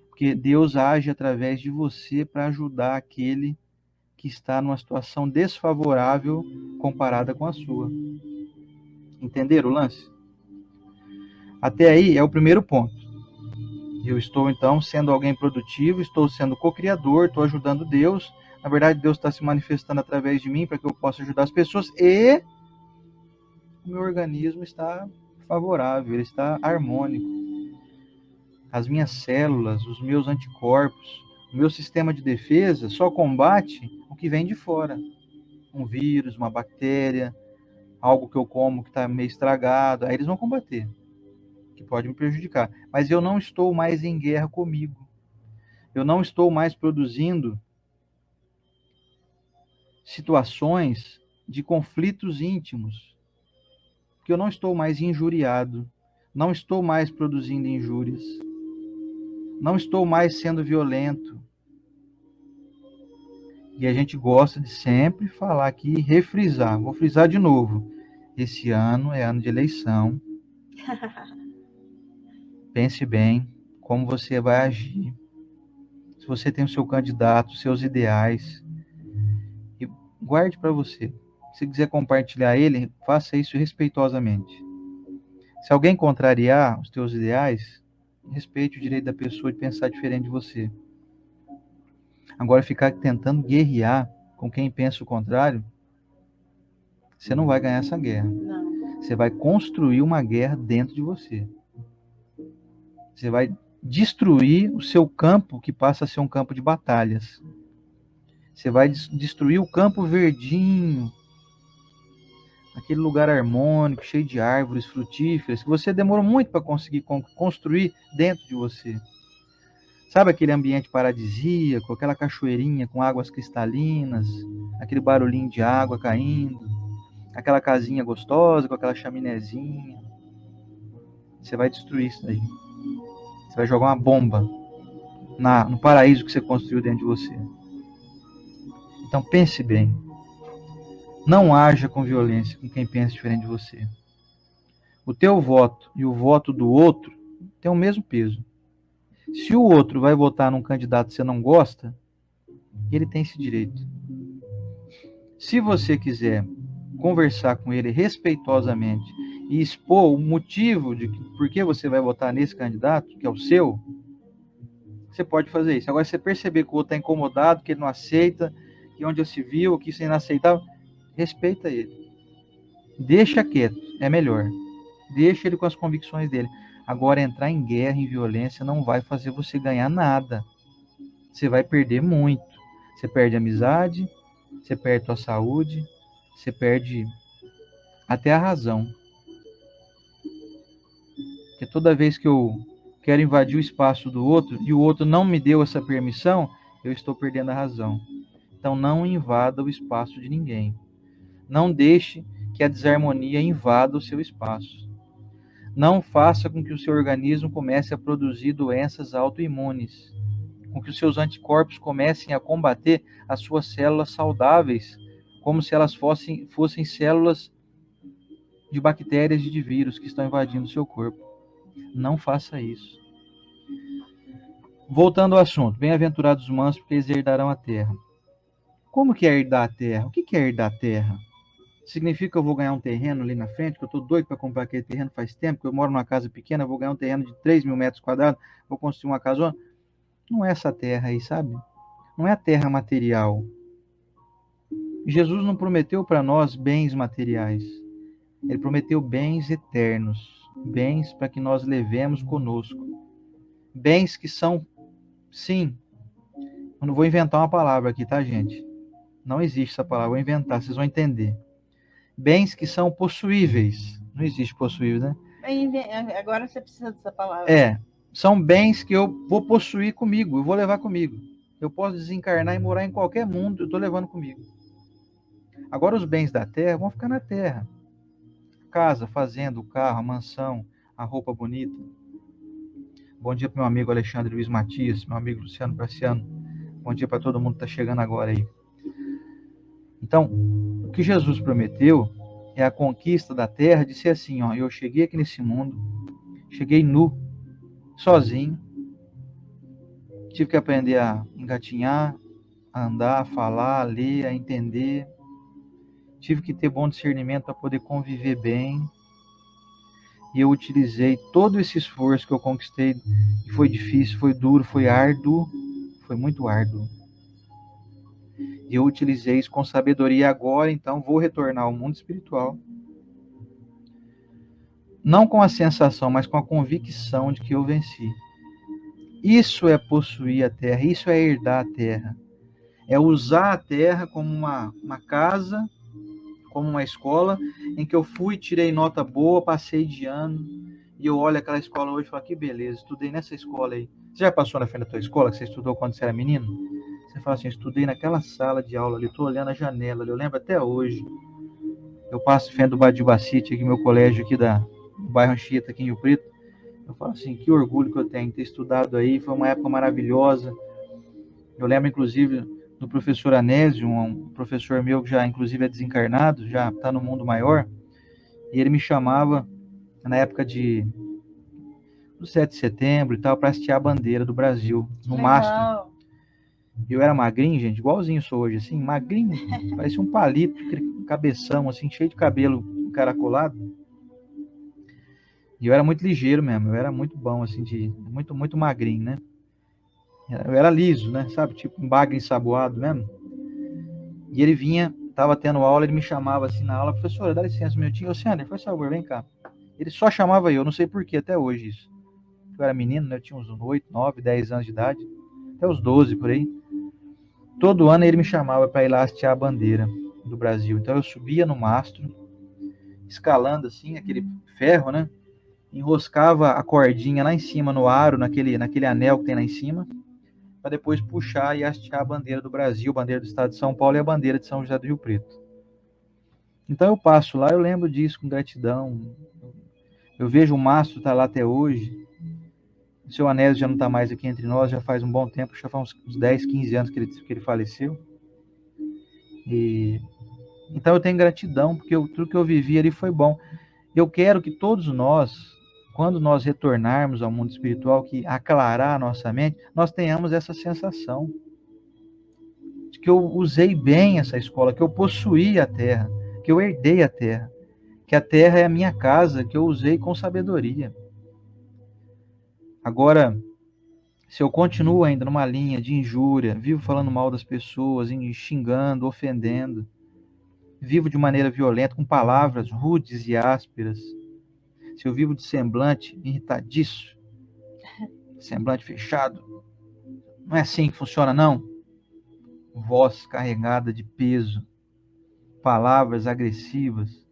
Porque Deus age através de você para ajudar aquele que está numa situação desfavorável comparada com a sua. Entenderam o lance? Até aí é o primeiro ponto. Eu estou, então, sendo alguém produtivo, estou sendo co-criador, estou ajudando Deus. Na verdade, Deus está se manifestando através de mim para que eu possa ajudar as pessoas e o meu organismo está favorável, ele está harmônico. As minhas células, os meus anticorpos, o meu sistema de defesa só combate o que vem de fora. Um vírus, uma bactéria, algo que eu como que está meio estragado. Aí eles vão combater, que pode me prejudicar. Mas eu não estou mais em guerra comigo. Eu não estou mais produzindo situações de conflitos íntimos. Porque eu não estou mais injuriado. Não estou mais produzindo injúrias. Não estou mais sendo violento. E a gente gosta de sempre falar aqui, refrisar. Vou frisar de novo. Esse ano é ano de eleição. Pense bem como você vai agir. Se você tem o seu candidato, seus ideais, e guarde para você. Se quiser compartilhar ele, faça isso respeitosamente. Se alguém contrariar os teus ideais, respeite o direito da pessoa de pensar diferente de você. Agora, ficar tentando guerrear com quem pensa o contrário, você não vai ganhar essa guerra. Não. Você vai construir uma guerra dentro de você. Você vai destruir o seu campo, que passa a ser um campo de batalhas. Você vai destruir o campo verdinho, aquele lugar harmônico, cheio de árvores frutíferas, que você demorou muito para conseguir construir dentro de você. Sabe aquele ambiente paradisíaco, aquela cachoeirinha com águas cristalinas, aquele barulhinho de água caindo, aquela casinha gostosa com aquela chaminézinha. Você vai destruir isso daí. Você vai jogar uma bomba no paraíso que você construiu dentro de você. Então pense bem. Não haja com violência com quem pensa diferente de você. O teu voto e o voto do outro têm o mesmo peso. Se o outro vai votar num candidato que você não gosta, ele tem esse direito. Se você quiser conversar com ele respeitosamente e expor o motivo de por que você vai votar nesse candidato, que é o seu, você pode fazer isso. Agora, se você perceber que o outro está incomodado, que ele não aceita, que onde já se viu, que isso é inaceitável, respeita ele. Deixa quieto, é melhor. Deixa ele com as convicções dele. Agora, entrar em guerra, em violência, não vai fazer você ganhar nada. Você vai perder muito. Você perde amizade, você perde a sua saúde, você perde até a razão. Porque toda vez que eu quero invadir o espaço do outro e o outro não me deu essa permissão, eu estou perdendo a razão. Então não invada o espaço de ninguém. Não deixe que a desarmonia invada o seu espaço. Não faça com que o seu organismo comece a produzir doenças autoimunes, com que os seus anticorpos comecem a combater as suas células saudáveis, como se elas fossem células de bactérias e de vírus que estão invadindo o seu corpo. Não faça isso. Voltando ao assunto, bem-aventurados os mansos, porque eles herdarão a terra. Como que é herdar a terra? O que é herdar a terra? Significa que eu vou ganhar um terreno ali na frente, que eu estou doido para comprar aquele terreno faz tempo, que eu moro numa casa pequena, vou ganhar um terreno de 3.000 metros quadrados, vou construir uma casona. Não é essa terra aí, sabe? Não é a terra material. Jesus não prometeu para nós bens materiais. Ele prometeu bens eternos, bens para que nós levemos conosco. Bens que são, sim, eu não vou inventar uma palavra aqui, tá, gente? Não existe essa palavra, vou inventar, vocês vão entender. Bens que são possuíveis. Não existe possuível, né? Agora você precisa dessa palavra. São bens que eu vou possuir comigo, eu vou levar comigo. Eu posso desencarnar e morar em qualquer mundo, eu estou levando comigo. Agora os bens da terra vão ficar na terra. Casa, fazenda, o carro, a mansão, a roupa bonita. Bom dia para meu amigo Alexandre Luiz Matias, meu amigo Luciano Praciano. Bom dia para todo mundo que está chegando agora aí. Então, o que Jesus prometeu é a conquista da terra de ser assim, ó, eu cheguei aqui nesse mundo, cheguei nu, sozinho, tive que aprender a engatinhar, a andar, a falar, a ler, a entender, tive que ter bom discernimento para poder conviver bem, e eu utilizei todo esse esforço que eu conquistei, e foi difícil, foi duro, foi árduo, foi muito árduo. E eu utilizei isso com sabedoria. Agora, então, vou retornar ao mundo espiritual. Não com a sensação, mas com a convicção de que eu venci. Isso é possuir a terra, isso é herdar a terra. É usar a terra como uma casa, como uma escola, em que eu fui, tirei nota boa, passei de ano, e eu olho aquela escola hoje e falo, que beleza, estudei nessa escola aí. Você já passou na frente da tua escola, que você estudou quando você era menino? Você fala assim, estudei naquela sala de aula ali, estou olhando a janela ali, eu lembro até hoje. Eu passo frente do Badibacite, aqui meu colégio aqui do bairro Anchieta, aqui em Rio Preto. Eu falo assim, que orgulho que eu tenho de ter estudado aí, foi uma época maravilhosa. Eu lembro, inclusive, do professor Anésio, um professor meu que já, inclusive, é desencarnado, já está no mundo maior, e ele me chamava, na época do 7 de setembro e tal, para hastear a bandeira do Brasil, no mastro. Eu era magrinho, gente, igualzinho sou hoje, assim, magrinho, parecia um palito, aquele cabeção, assim, cheio de cabelo encaracolado. E eu era muito ligeiro mesmo, eu era muito bom, assim, muito, muito magrinho, né? Eu era liso, né? Sabe, tipo um bagre ensaboado mesmo. E ele vinha, tava tendo aula, ele me chamava assim na aula, professora, dá licença um minutinho, ô Sander, faz favor, vem cá. Ele só chamava eu, não sei porquê, até hoje isso. Eu era menino, né? Eu tinha uns 8, 9, 10 anos de idade, até os 12 por aí. Todo ano ele me chamava para ir lá hastear a bandeira do Brasil. Então eu subia no mastro, escalando assim, aquele ferro, né? Enroscava a cordinha lá em cima no aro, naquele anel que tem lá em cima, para depois puxar e hastear a bandeira do Brasil, a bandeira do estado de São Paulo e a bandeira de São José do Rio Preto. Então eu passo lá, eu lembro disso com gratidão. Eu vejo o mastro estar lá até hoje. O seu Anésio já não está mais aqui entre nós, já faz um bom tempo, já faz uns 10, 15 anos que ele faleceu. Então eu tenho gratidão, porque tudo que eu vivi ali foi bom. Eu quero que todos nós, quando nós retornarmos ao mundo espiritual, que aclarar a nossa mente, nós tenhamos essa sensação de que eu usei bem essa escola, que eu possuí a terra, que eu herdei a terra, que a terra é a minha casa, que eu usei com sabedoria. Agora, se eu continuo ainda numa linha de injúria, vivo falando mal das pessoas, xingando, ofendendo, vivo de maneira violenta, com palavras rudes e ásperas, se eu vivo de semblante irritadiço, semblante fechado, não é assim que funciona, não? Voz carregada de peso, palavras agressivas,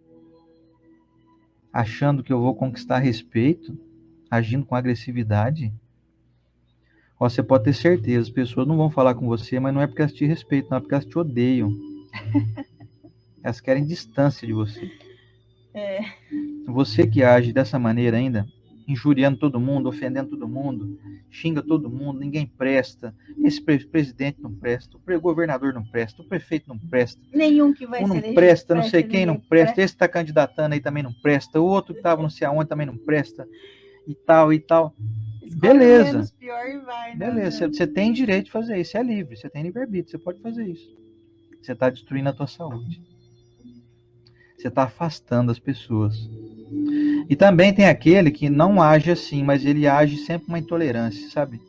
achando que eu vou conquistar respeito, agindo com agressividade, você pode ter certeza, as pessoas não vão falar com você, mas não é porque elas te respeitam, não é porque elas te odeiam. Elas querem distância de você. Você que age dessa maneira ainda, injuriando todo mundo, ofendendo todo mundo, xinga todo mundo, ninguém presta, esse presidente não presta, o governador não presta, o prefeito não presta, nenhum que vai ser não presta, não sei quem não presta, esse está candidatando aí também não presta, o outro que estava não sei aonde também não presta, e tal, e tal. Beleza. Pior e vai, beleza, você tem direito de fazer isso, é livre, você tem livre-arbítrio, você pode fazer isso. Você está destruindo a tua saúde. Você está afastando as pessoas. E também tem aquele que não age assim, mas ele age sempre com uma intolerância, sabe?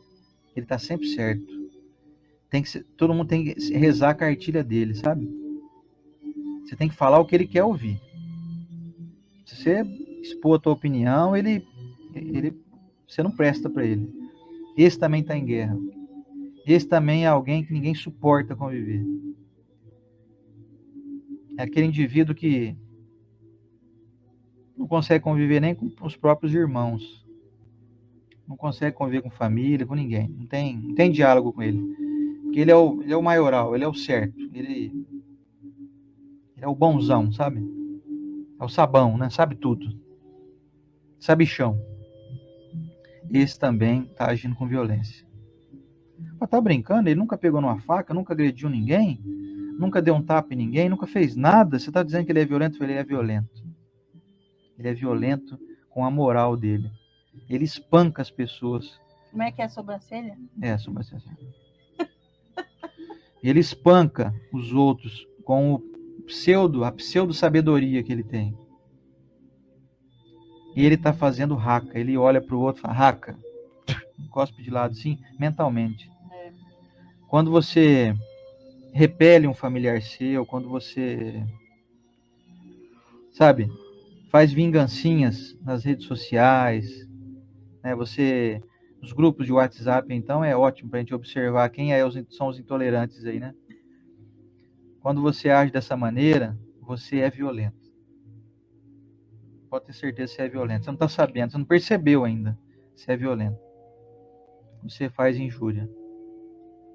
Ele está sempre certo. Todo mundo tem que rezar a cartilha dele, sabe? Você tem que falar o que ele quer ouvir. Se você expor a tua opinião, você não presta para ele. Esse também está em guerra. Esse também é alguém que ninguém suporta conviver. É aquele indivíduo que não consegue conviver nem com os próprios irmãos. Não consegue conviver com família, com ninguém. Não tem diálogo com ele. Porque ele é o maioral, ele é o certo. Ele é o bonzão, sabe? É o sabão, né? Sabe tudo. Sabichão. Esse também está agindo com violência. Mas tá brincando? Ele nunca pegou numa faca, nunca agrediu ninguém, nunca deu um tapa em ninguém, nunca fez nada. Você está dizendo que ele é violento? Ele é violento. Ele é violento com a moral dele. Ele espanca as pessoas. Como é que é a sobrancelha? É, a sobrancelha. Ele espanca os outros com a pseudo-sabedoria que ele tem. E ele está fazendo raca. Ele olha para o outro e fala, raca. Cospe de lado, sim, mentalmente. Quando você repele um familiar seu, quando você, sabe, faz vingancinhas nas redes sociais, né? Os grupos de WhatsApp, então, é ótimo para a gente observar quem são os intolerantes aí, né? Quando você age dessa maneira, você é violento. Pode ter certeza que você é violento. Você não está sabendo, você não percebeu ainda. Você é violento. Você faz injúria.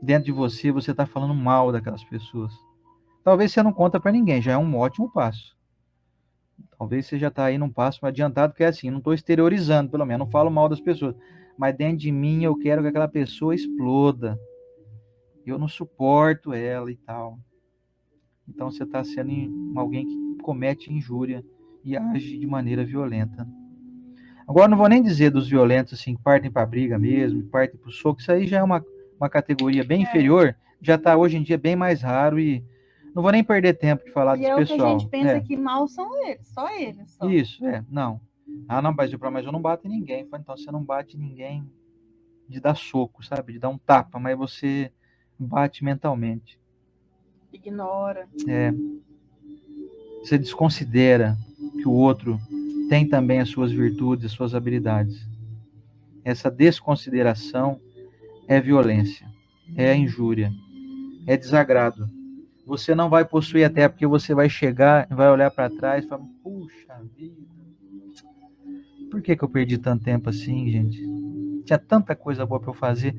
Dentro de você, você está falando mal daquelas pessoas. Talvez você não conta para ninguém, já é um ótimo passo. Talvez você já está aí num passo adiantado, que é assim, não estou exteriorizando, pelo menos, não falo mal das pessoas. Mas dentro de mim eu quero que aquela pessoa exploda. Eu não suporto ela e tal. Então você está sendo alguém que comete injúria e age de maneira violenta. Agora não vou nem dizer dos violentos assim, que partem para a briga mesmo, que partem para o soco, isso aí já é uma categoria bem inferior, já está hoje em dia bem mais raro e não vou nem perder tempo de falar desse pessoal. E é o que a gente pensa que mal são eles, só eles. Só. Isso, não. Ah, não, mas eu não bato em ninguém. Então você não bate em ninguém de dar soco, sabe? De dar um tapa, mas você bate mentalmente. Ignora. Você desconsidera que o outro tem também as suas virtudes, as suas habilidades. Essa desconsideração é violência, é injúria, é desagrado. Você não vai possuir até porque você vai chegar e vai olhar para trás e falar, puxa vida, por que eu perdi tanto tempo assim, gente? Tinha tanta coisa boa para eu fazer,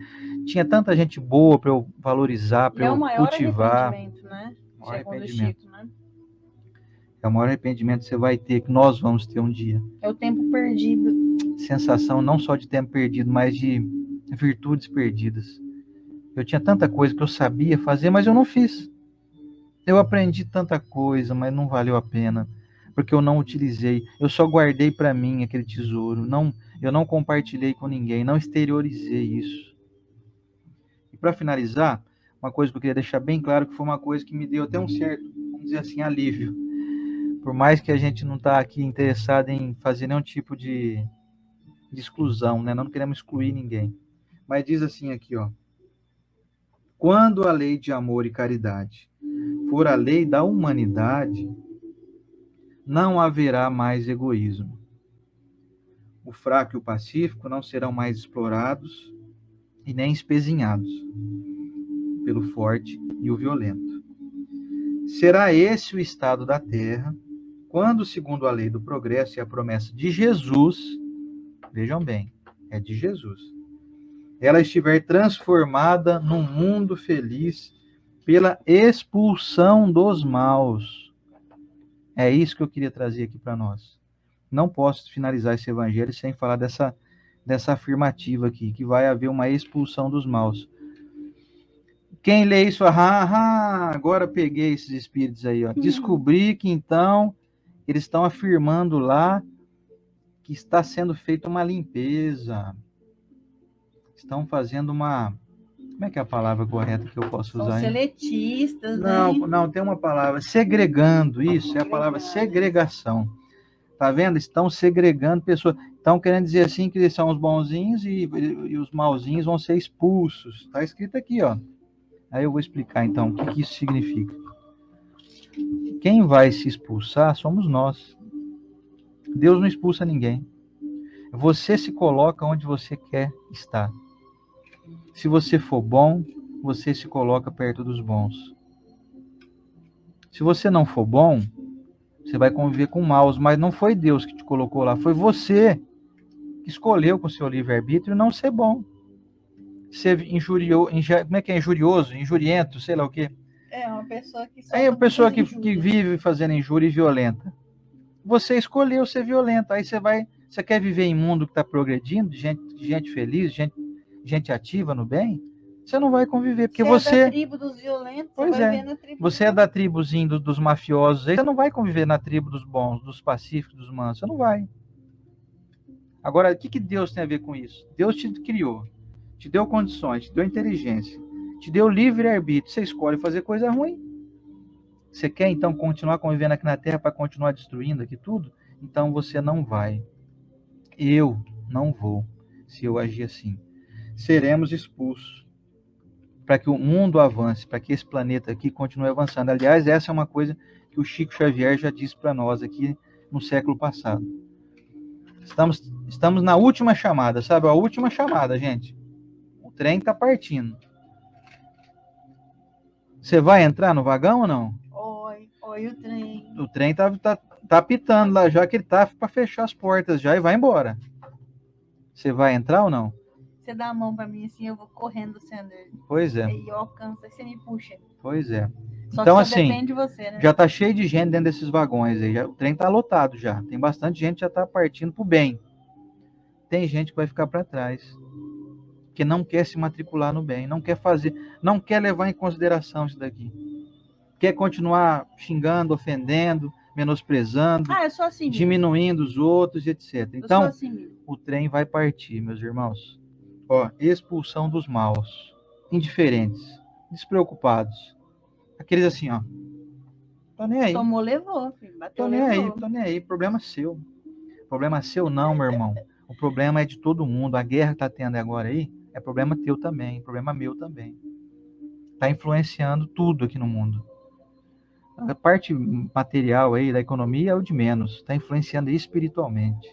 tinha tanta gente boa para eu valorizar, para eu cultivar. É o maior arrependimento, né? Maior arrependimento. Chico, né? É o maior arrependimento que você vai ter, que nós vamos ter um dia. É o tempo perdido. Sensação não só de tempo perdido, mas de virtudes perdidas. Eu tinha tanta coisa que eu sabia fazer, mas eu não fiz. Eu aprendi tanta coisa, mas não valeu a pena, porque eu não utilizei. Eu só guardei para mim aquele tesouro. Eu não compartilhei com ninguém, não exteriorizei isso. E para finalizar, uma coisa que eu queria deixar bem claro, que foi uma coisa que me deu até um certo, vamos dizer assim, alívio. Por mais que a gente não está aqui interessado em fazer nenhum tipo de exclusão, né? Não queremos excluir ninguém. Mas diz assim aqui, ó. Quando a lei de amor e caridade for a lei da humanidade, não haverá mais egoísmo. O fraco e o pacífico não serão mais explorados e nem espezinhados pelo forte e o violento. Será esse o estado da terra quando, segundo a lei do progresso e a promessa de Jesus, vejam bem, é de Jesus, ela estiver transformada num mundo feliz pela expulsão dos maus. É isso que eu queria trazer aqui para nós. Não posso finalizar esse evangelho sem falar dessa afirmativa aqui, que vai haver uma expulsão dos maus. Quem lê isso, agora peguei esses espíritos aí, ó. Descobri que então eles estão afirmando lá que está sendo feita uma limpeza. Estão fazendo uma... Como é que é a palavra correta que eu posso usar? São seletistas, não, tem uma palavra. Segregando, isso, é a palavra segregação. Tá vendo? Estão segregando pessoas. Estão querendo dizer assim que eles são os bonzinhos e os mauzinhos vão ser expulsos. Está escrito aqui, ó. Aí eu vou explicar então o que isso significa. Quem vai se expulsar somos nós. Deus não expulsa ninguém. Você se coloca onde você quer estar. Se você for bom, você se coloca perto dos bons. Se você não for bom, você vai conviver com maus, mas não foi Deus que te colocou lá, foi você que escolheu com o seu livre-arbítrio não ser bom. Ser como é que é? Injurioso, injuriento, sei lá o quê. É uma pessoa que só é uma pessoa que vive fazendo injúria e violenta. Você escolheu ser violento, aí você quer viver em um mundo que está progredindo, gente feliz, gente ativa no bem? Você não vai conviver, porque você é da tribo dos violentos, pois você vai ver na tribo você é da tribuzinho dos mafiosos, aí você não vai conviver na tribo dos bons, dos pacíficos, dos mansos, você não vai. Agora, o que Deus tem a ver com isso? Deus te criou, te deu condições, te deu inteligência, te deu livre-arbítrio, você escolhe fazer coisa ruim. Você quer, então, continuar convivendo aqui na Terra para continuar destruindo aqui tudo? Então você não vai. Eu não vou, se eu agir assim. Seremos expulsos para que o mundo avance, para que esse planeta aqui continue avançando. Aliás, essa é uma coisa que o Chico Xavier já disse para nós aqui no século passado. Estamos na última chamada, sabe? A última chamada, gente. O trem está partindo. Você vai entrar no vagão ou não? Oi, o trem. O trem tá apitando lá já, que ele tá para fechar as portas já e vai embora. Você vai entrar ou não? Você dá a mão pra mim assim, eu vou correndo, Sander. Pois é. Aí eu alcanço, aí você me puxa. Pois é. Só Então, que assim, depende de você, né? já tá cheio de gente dentro desses vagões aí. O trem tá lotado já. Tem bastante gente que já tá partindo pro bem. Tem gente que vai ficar para trás, que não quer se matricular no bem, não quer fazer, não quer levar em consideração isso daqui. Quer continuar xingando, ofendendo, menosprezando, eu sou assim mesmo. diminuindo os outros, etc. Então, Eu sou assim mesmo. o trem vai partir, meus irmãos. Ó, expulsão dos maus, indiferentes, despreocupados. Aqueles assim, ó. Tô nem aí. Tomou, levou, filho. Bateu, Tô nem levou. aí, tô nem aí. Problema seu. Problema seu não, meu irmão. O problema é de todo mundo. A guerra que tá tendo agora aí é problema teu também, problema meu também. Tá influenciando tudo aqui no mundo. A parte material aí da economia é o de menos. Está influenciando espiritualmente.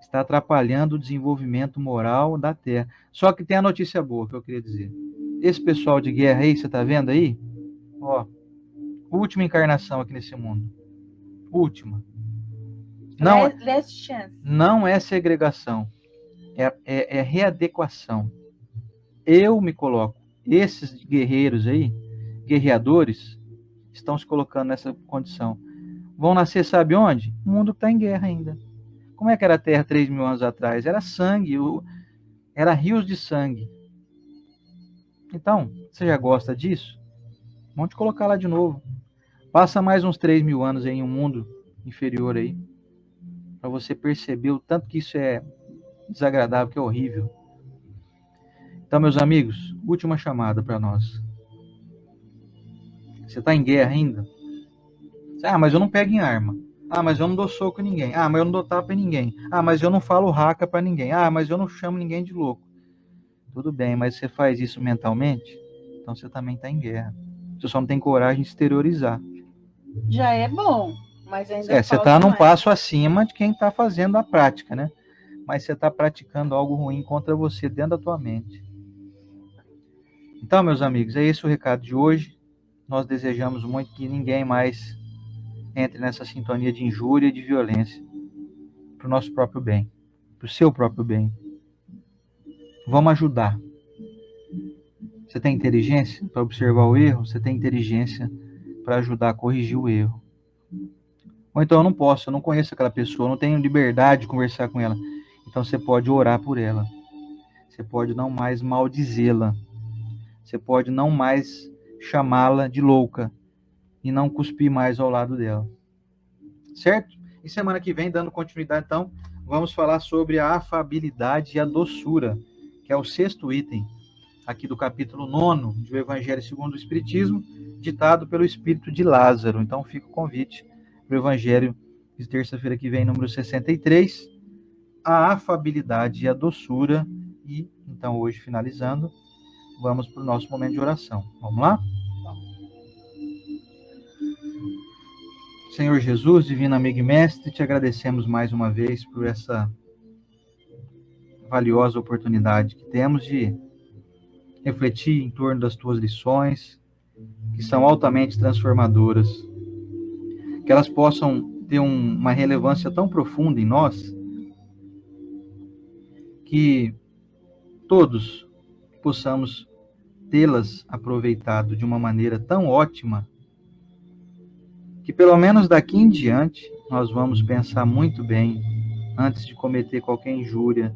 Está atrapalhando o desenvolvimento moral da Terra. Só que tem a notícia boa que eu queria dizer. Esse pessoal de guerra aí, você tá vendo aí? Ó, última encarnação aqui nesse mundo. Última. Não, Last chance. não é segregação. É readequação. Eu me coloco. Esses guerreiros aí, guerreadores, estão se colocando nessa condição. Vão nascer, sabe onde? O mundo está em guerra ainda. Como é que era a Terra 3.000 anos atrás? Era sangue, era rios de sangue. Então, você já gosta disso? Vamos te colocar lá de novo. Passa mais uns 3.000 anos aí em um mundo inferior aí, para você perceber o tanto que isso é desagradável, que é horrível. Então, meus amigos, última chamada para nós. Você está em guerra ainda? Mas eu não pego em arma. Mas eu não dou soco em ninguém. Mas eu não dou tapa em ninguém. Mas eu não falo raca para ninguém. Mas eu não chamo ninguém de louco. Tudo bem, mas você faz isso mentalmente? Então você também está em guerra. Você só não tem coragem de exteriorizar. Já é bom, mas ainda você está num passo acima de quem está fazendo a prática, né? Mas você está praticando algo ruim contra você dentro da tua mente. Então, meus amigos, é esse o recado de hoje. Nós desejamos muito que ninguém mais entre nessa sintonia de injúria e de violência para o nosso próprio bem, para o seu próprio bem. Vamos ajudar. Você tem inteligência para observar o erro? Você tem inteligência para ajudar a corrigir o erro? Ou então eu não conheço aquela pessoa, eu não tenho liberdade de conversar com ela. Então você pode orar por ela. Você pode não mais maldizê-la. Você pode não mais chamá-la de louca e não cuspir mais ao lado dela. Certo? E semana que vem, dando continuidade, então, vamos falar sobre a afabilidade e a doçura, que é o 6º item aqui do capítulo 9 do Evangelho segundo o Espiritismo, ditado pelo Espírito de Lázaro. Então fica o convite para o Evangelho de terça-feira que vem, número 63, a afabilidade e a doçura. E, então, hoje, finalizando, vamos para o nosso momento de oração. Vamos lá? Senhor Jesus, divino amigo e mestre, te agradecemos mais uma vez por essa valiosa oportunidade que temos de refletir em torno das tuas lições, que são altamente transformadoras, que elas possam ter uma relevância tão profunda em nós, que todos possamos tê-las aproveitado de uma maneira tão ótima, que pelo menos daqui em diante nós vamos pensar muito bem antes de cometer qualquer injúria,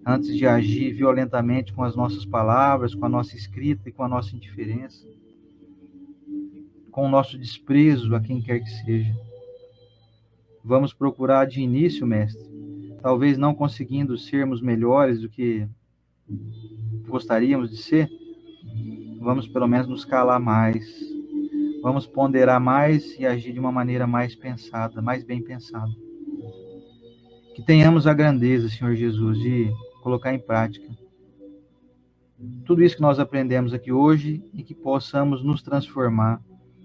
antes de agir violentamente com as nossas palavras, com a nossa escrita e com a nossa indiferença, com o nosso desprezo a quem quer que seja. Vamos procurar de início, mestre, talvez não conseguindo sermos melhores do que gostaríamos de ser, vamos pelo menos nos calar mais, vamos ponderar mais e agir de uma maneira mais pensada, mais bem pensada. Que tenhamos a grandeza, Senhor Jesus, de colocar em prática tudo isso que nós aprendemos aqui hoje e que possamos nos transformar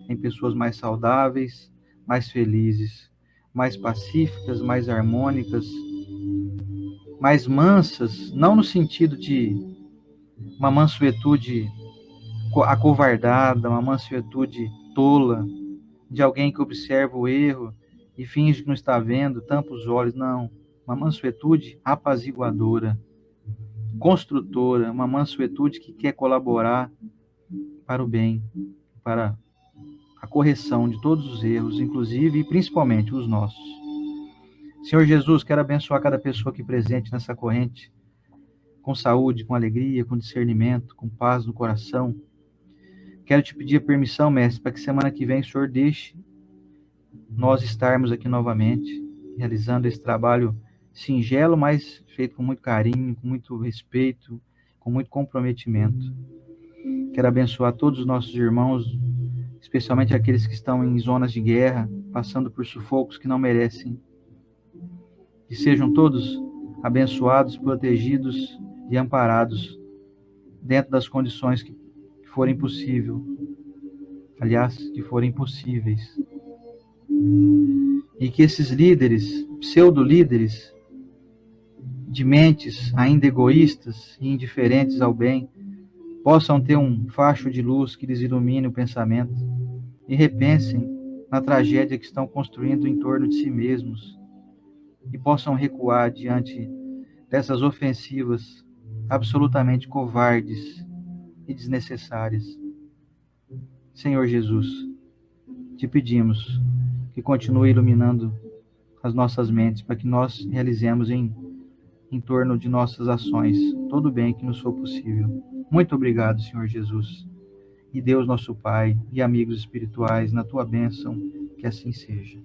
em pessoas mais saudáveis, mais felizes, mais pacíficas, mais harmônicas, mais mansas, não no sentido de uma mansuetude acovardada, uma mansuetude tola, de alguém que observa o erro e finge que não está vendo, tampa os olhos. Não, uma mansuetude apaziguadora, construtora, uma mansuetude que quer colaborar para o bem, para a correção de todos os erros, inclusive e principalmente os nossos. Senhor Jesus, quero abençoar cada pessoa aqui presente nessa corrente, com saúde, com alegria, com discernimento, com paz no coração. Quero te pedir a permissão, mestre, para que semana que vem o Senhor deixe nós estarmos aqui novamente, realizando esse trabalho singelo, mas feito com muito carinho, com muito respeito, com muito comprometimento. Quero abençoar todos os nossos irmãos, especialmente aqueles que estão em zonas de guerra, passando por sufocos que não merecem. Que sejam todos abençoados, protegidos e amparados dentro das condições que forem possíveis. Aliás, que forem possíveis. E que esses líderes, pseudo-líderes, de mentes ainda egoístas e indiferentes ao bem, possam ter um facho de luz que lhes ilumine o pensamento e repensem na tragédia que estão construindo em torno de si mesmos e possam recuar diante dessas ofensivas absolutamente covardes e desnecessárias. Senhor Jesus, te pedimos que continue iluminando as nossas mentes para que nós realizemos em torno de nossas ações todo o bem que nos for possível. Muito obrigado, Senhor Jesus. E Deus nosso Pai e amigos espirituais, na tua bênção, que assim seja.